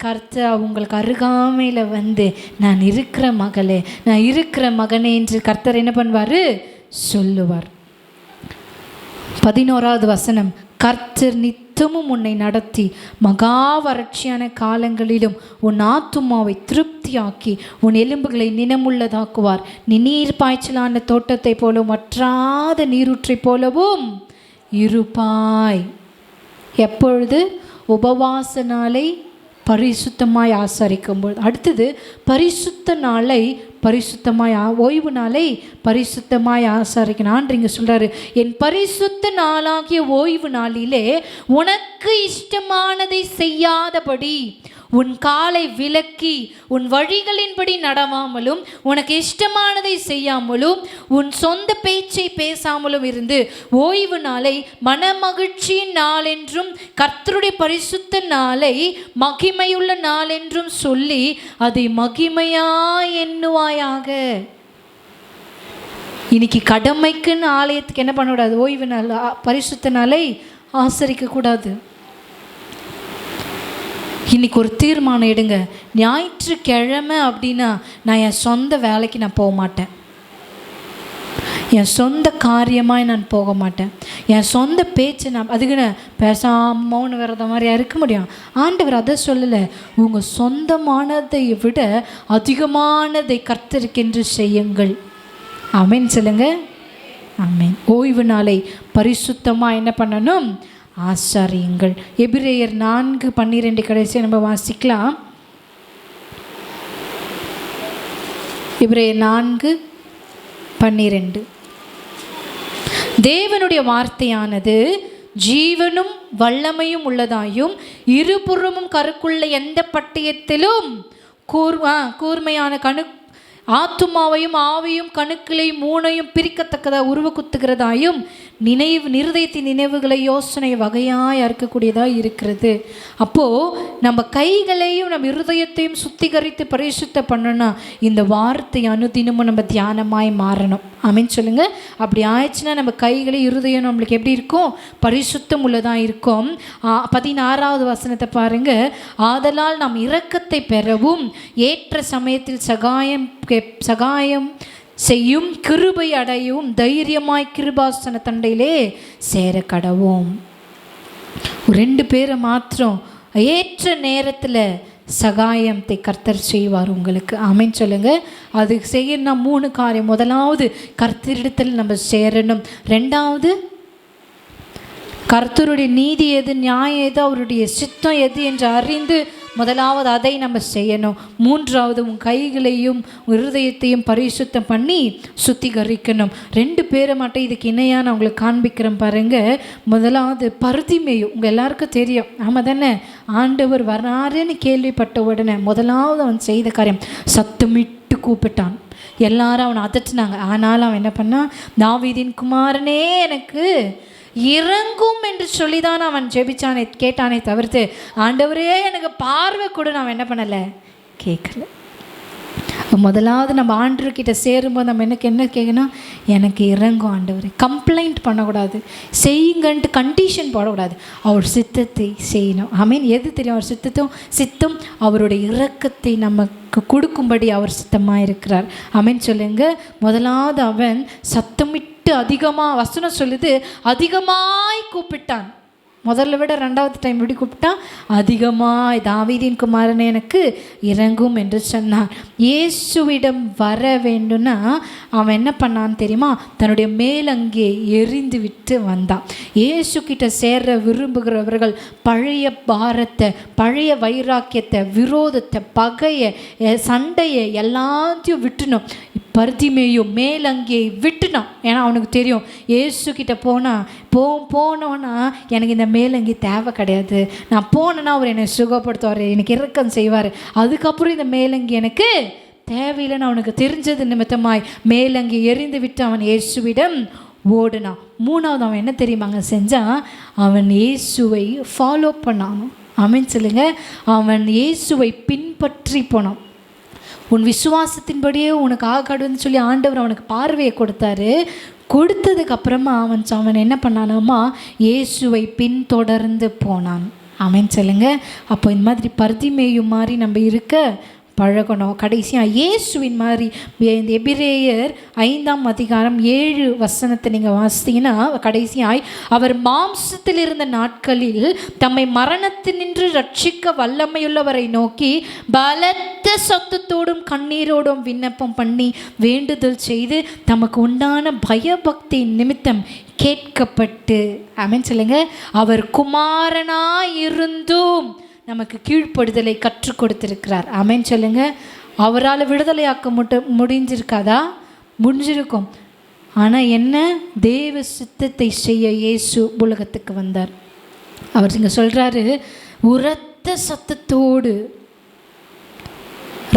கர்த்தர் உங்களுக்கு அருகாமையில் வந்து நான் இருக்கிற மகளே, நான் இருக்கிற மகனே என்று கர்த்தர் என்ன பண்ணுவார்? சொல்லுவார். 11வது வசனம், கர்த்தர் நித்தமும் உன்னை நடத்தி மகா வறட்சியான காலங்களிலும் உன் ஆத்துமாவை திருப்தியாக்கி உன் எலும்புகளை நினமுள்ளதாக்குவார். நீ நீர் பாய்ச்சலான தோட்டத்தை போலவும் வற்றாத நீரூற்றை போலவும் இருப்பாய். எப்பொழுது? உபவாச நாளை பரிசுத்தமாய் ஆசரிக்கும்போது. அடுத்தது பரிசுத்த நாளை பரிசுத்தமாய் ஓய்வு நாளை பரிசுத்தமாய் ஆசரிக்கணும். ஆண்டவங்க சொல்கிறாரு, என் பரிசுத்த நாளாகிய ஓய்வு நாளிலே உனக்கு இஷ்டமானதை செய்யாதபடி உன் காலை விலக்கி உன் வழிகளின்படி நடவாமலும் உனக்கு இஷ்டமானதை செய்யாமலும் உன் சொந்த பேச்சை பேசாமலும் இருந்து ஓய்வு நாளை மனமகிழ்ச்சியின் நாள் என்றும் கர்த்தருடைய பரிசுத்த நாளை மகிமையுள்ள நாள் என்றும் சொல்லி அதை மகிமையாய் எண்ணுவாயாக. இன்னைக்கு கடமைக்குன்னு ஆலயத்துக்கு என்ன பண்ணக்கூடாது? ஓய்வு நாள் பரிசுத்த நாளை ஆசரிக்க கூடாது. இன்றைக்கி ஒரு தீர்மானம் எடுங்க. ஞாயிற்றுக்கிழமை அப்படின்னா நான் என் சொந்த வேலைக்கு நான் போக மாட்டேன், என் சொந்த காரியமாய் நான் போக மாட்டேன், என் சொந்த பேச்சு நான் அதுக்குன்னு பேசாமல் மௌன விரத மாதிரியா இருக்க முடியும்? ஆண்டவர் அதை சொல்லலை. உங்கள் சொந்தமானதை விட அதிகமானதை கர்த்தருக்கென்று செய்யுங்கள். ஆமேன் சொல்லுங்க. ஆமேன். ஓய்வு நாளை பரிசுத்தமாக என்ன பண்ணணும்? ஆசாரியுங்கள். எபிரேயர் 4:12 கடைசியாக நம்ம வாசிக்கலாம். எபிரேயர் 4:12 தேவனுடைய வார்த்தையானது ஜீவனும் வல்லமையும் உள்ளதாயும் இருபுறமும் கருக்குள்ள எந்த பட்டயத்திலும் கூர்மையான ஆத்துமாவையும் ஆவையும் கணுக்களையும் மூனையும் பிரிக்கத்தக்கதாக உருவ குத்துகிறதாயும் இருதயத்தின் நினைவுகளை யோசனை வகையாய் அறுக்கக்கூடியதாக இருக்கிறது. அப்போது நம்ம கைகளையும் நம்ம இருதயத்தையும் சுத்திகரித்து பரிசுத்த பண்ணணும்னா இந்த வார்த்தை அனுதினமும் நம்ம தியானமாய் மாறணும். ஆமீன் சொல்லுங்க. அப்படி ஆயிடுச்சுன்னா நம்ம கைகளை இருதயம் நம்மளுக்கு எப்படி இருக்கும்? பரிசுத்தம் உள்ளதாக இருக்கும். 16வது வசனத்தை பாருங்க. ஆதலால் நாம் இரக்கத்தை பெறவும் ஏற்ற சமயத்தில் சகாயம் செய்யும் கிருபை அடையவும் தைரியமாய் கிருபாசன தண்டையிலே சேர கடவோம். 2 பேரை மாத்திரம் ஏற்ற நேரத்தில் சகாயத்தை கர்த்தர் செய்வார் உங்களுக்கு. ஆமீன் சொல்லுங்க. அது செய்யணும் 3 காரியம். முதலாவது கர்த்தரிடத்தில் நம்ம சேரணும். 2வது கர்த்தருடைய நீதி எது, நியாயம் எது, அவருடைய சித்தம் எது என்று அறிந்து முதலாவது அதை நம்ம செய்யணும். 3வது உன் கைகளையும் இருதயத்தையும் பரிசுத்தம் பண்ணி சுத்திகரிக்கணும். 2 பேரை மட்டும் இதுக்கு இணையாக நான் உங்களுக்கு காண்பிக்கிறேன் பாருங்க. முதலாவது பர்திமேயு, உங்கள் எல்லாருக்கும் தெரியும். ஆமாம் தானே? ஆண்டவர் வராருன்னு கேள்விப்பட்ட உடனே முதலாவது அவன் செய்த காரியம் சத்தமிட்டு கூப்பிட்டான். எல்லாரும் அவனை அதட்டினாங்க. ஆனாலும் அவன் என்ன பண்ணான்? தாவீதின் குமாரனே எனக்கு இறங்கும் என்று சொல்லிதான் அவன் ஜெபிச்சானே, கேட்டானே தவிர்த்து ஆண்டவரே எனக்கு பார்வை கூட அவன் என்ன பண்ணலை, கேட்கல. முதலாவது நம்ம ஆண்டவர்கிட்ட சேரும்போது நம்ம என்ன கேட்கணும்? எனக்கு இறங்கும் ஆண்டவரே. கம்ப்ளைண்ட் பண்ணக்கூடாது, செய்யுங்கன்ட்டு கண்டிஷன் போடக்கூடாது. அவர் சித்தத்தை செய்யணும். ஆமீன். எது தெரியும்? அவர் சித்தம் அவருடைய இரக்கத்தை நமக்கு கொடுக்கும்படி அவர் சித்தமாக இருக்கிறார். ஆமீன் சொல்லுங்க. முதலாவது அவன் சத்தமிட்டு அதிகமாக, வசனம் சொல்லுது, அதிகமாய் கூப்பிட்டான். முதல்ல விட 2வது டைம் எப்படி கூப்பிட்டான்? அதிகமாய் தாவீதின் குமாரனே எனக்கு இறங்கும் என்று சொன்னான். இயேசுவிடம் வர வேண்டும்னா அவன் என்ன பண்ணான்னு தெரியுமா? தன்னுடைய மேலங்கே எரிந்து விட்டு வந்தான். இயேசு கிட்ட சேர விரும்புகிறவர்கள் பழைய பாரத்தை, பழைய வைராக்கியத்தை, விரோதத்தை, பகையை, சண்டையை எல்லாத்தையும் விட்டுணும். பர்திமேயு மேலங்கே விட்டுனான். ஏன்னா அவனுக்கு தெரியும் இயேசு கிட்ட போனோன்னா எனக்கு இந்த மேலங்கி தேவை கிடையாது. நான் போனேன்னா அவர் என்னை சுகப்படுத்துவார், எனக்கு இரக்கம் செய்வார். அதுக்கப்புறம் இந்த மேலங்கி எனக்கு தேவையில்லைன்னு அவனுக்கு தெரிஞ்சது நிமித்தமாய் மேலங்கி எரிந்து விட்டு அவன் இயேசுவிடம் ஓடுனான். 3வது அவன் என்ன தெரியுமாங்க செஞ்சான்? அவன் இயேசுவை ஃபாலோ பண்ணான். ஆமீன் சொல்லுங்க. அவன் இயேசுவை பின்பற்றி போனான். உன் விசுவாசத்தின்படியே உனக்கு ஆகாடுன்னு சொல்லி ஆண்டவர் அவனுக்கு பார்வையை கொடுத்தாரு. கொடுத்ததுக்கப்புறமா அவன் என்ன பண்ணானாமா? இயேசுவை பின்தொடர்ந்து போனான். ஆமீன் சொல்லுங்க. அப்போ இந்த மாதிரி பர்திமேயு மாதிரி நம்ம இருக்க பழகணும். கடைசியாக இயேசுவின் மாதிரி இந்த எபிரேயர் 5ஆம் அதிகாரம் 7 வசனத்தை நீங்கள் வாசித்தீங்கன்னா, கடைசியாய் அவர் மாம்சத்தில் இருந்த நாட்களில் தம்மை மரணத்தினின்று ரட்சிக்க வல்லமையுள்ளவரை நோக்கி பலத்த சத்தத்தோடும் கண்ணீரோடும் விண்ணப்பம் பண்ணி வேண்டுதல் செய்து தமக்கு உண்டான பயபக்தி நிமித்தம் கேட்கப்பட்டு. ஆமென் சொல்லுங்க. அவர் குமாரனாய் இருந்தும் நமக்கு கீழ்ப்படுதலை கற்றுக் கொடுத்திருக்கிறார். ஆமென் சொல்லுங்க. அவரால் விடுதலையாக்க முடிஞ்சிருக்காதா? முடிஞ்சிருக்கும். ஆனால் என்ன, தேவ சித்தத்தை செய்ய இயேசு உலகத்துக்கு வந்தார். அவர் இங்கே சொல்கிறாரு, உரத்த சத்தத்தோடு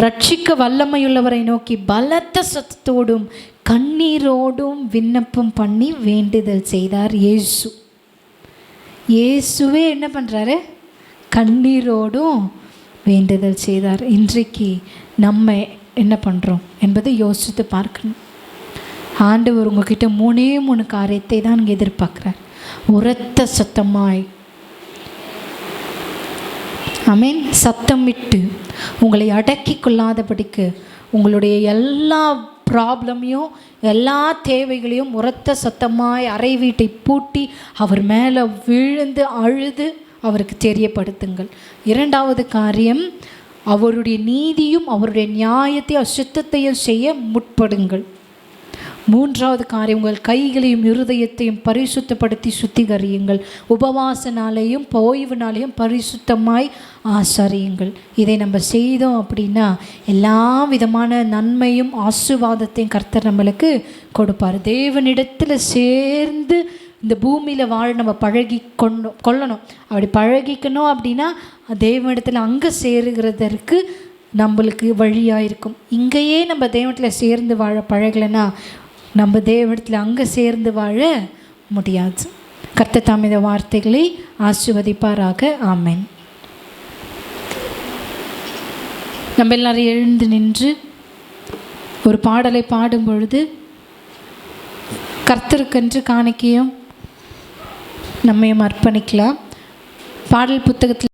ரட்சிக்க வல்லமையுள்ளவரை நோக்கி பலத்த சத்தத்தோடும் கண்ணீரோடும் விண்ணப்பம் பண்ணி வேண்டுதல் செய்தார். இயேசுவே என்ன பண்ணுறாரு? கண்ணீரோடும் வேண்டுதல் செய்தார். இன்றைக்கு நம்ம என்ன பண்ணுறோம் என்பதை யோசித்து பார்க்கணும். ஆண்டவர் உங்ககிட்ட 3 காரியத்தை தான் இங்கே எதிர்பார்க்குறார். உரத்த சத்தமாய், ஆமென், சத்தமிட்டு உங்களை அடக்கி கொள்ளாதபடிக்கு உங்களுடைய எல்லா ப்ராப்ளமையும் எல்லா தேவைகளையும் உரத்த சத்தமாய் அறை வீட்டை பூட்டி அவர் மேலே விழுந்து அழுது அவருக்கு தெரியப்படுத்துங்கள். 2வது காரியம், அவருடைய நீதியும் அவருடைய நியாயத்தையும் அசுத்தத்தையும் செய்ய முற்படுங்கள். 3வது காரியம், உங்கள் கைகளையும் இருதயத்தையும் பரிசுத்தப்படுத்தி சுத்திகரியுங்கள். உபவாசனாலையும் ஓய்வுனாலையும் பரிசுத்தமாய் ஆசரியுங்கள். இதை நம்ம செய்தோம் அப்படின்னா எல்லா விதமான நன்மையும் ஆசீர்வாதத்தையும் கர்த்தர் நம்மளுக்கு கொடுப்பார். தேவனிடத்தில் சேர்ந்து இந்த பூமியில் வாழ நம்ம கொள்ளணும். அப்படி பழகிக்கணும் அப்படின்னா தேவனிடத்தில் அங்கே சேருகிறதற்கு நம்மளுக்கு வழியாக இருக்கும். இங்கேயே நம்ம தேவனிடத்தில் சேர்ந்து வாழ பழகலைன்னா நம்ம தேவனிடத்தில் அங்கே சேர்ந்து வாழ முடியாது. கர்த்தர் தாம் இந்த வார்த்தைகளை ஆசீர்வதிப்பாராக. ஆமென். நம்ம எல்லாரும் எழுந்து நின்று ஒரு பாடலை பாடும் பொழுது கர்த்தருக்கென்று காணிக்கையும் நம்மையும் அர்ப்பணிக்கலாம். பாடல் புத்தகத்தில்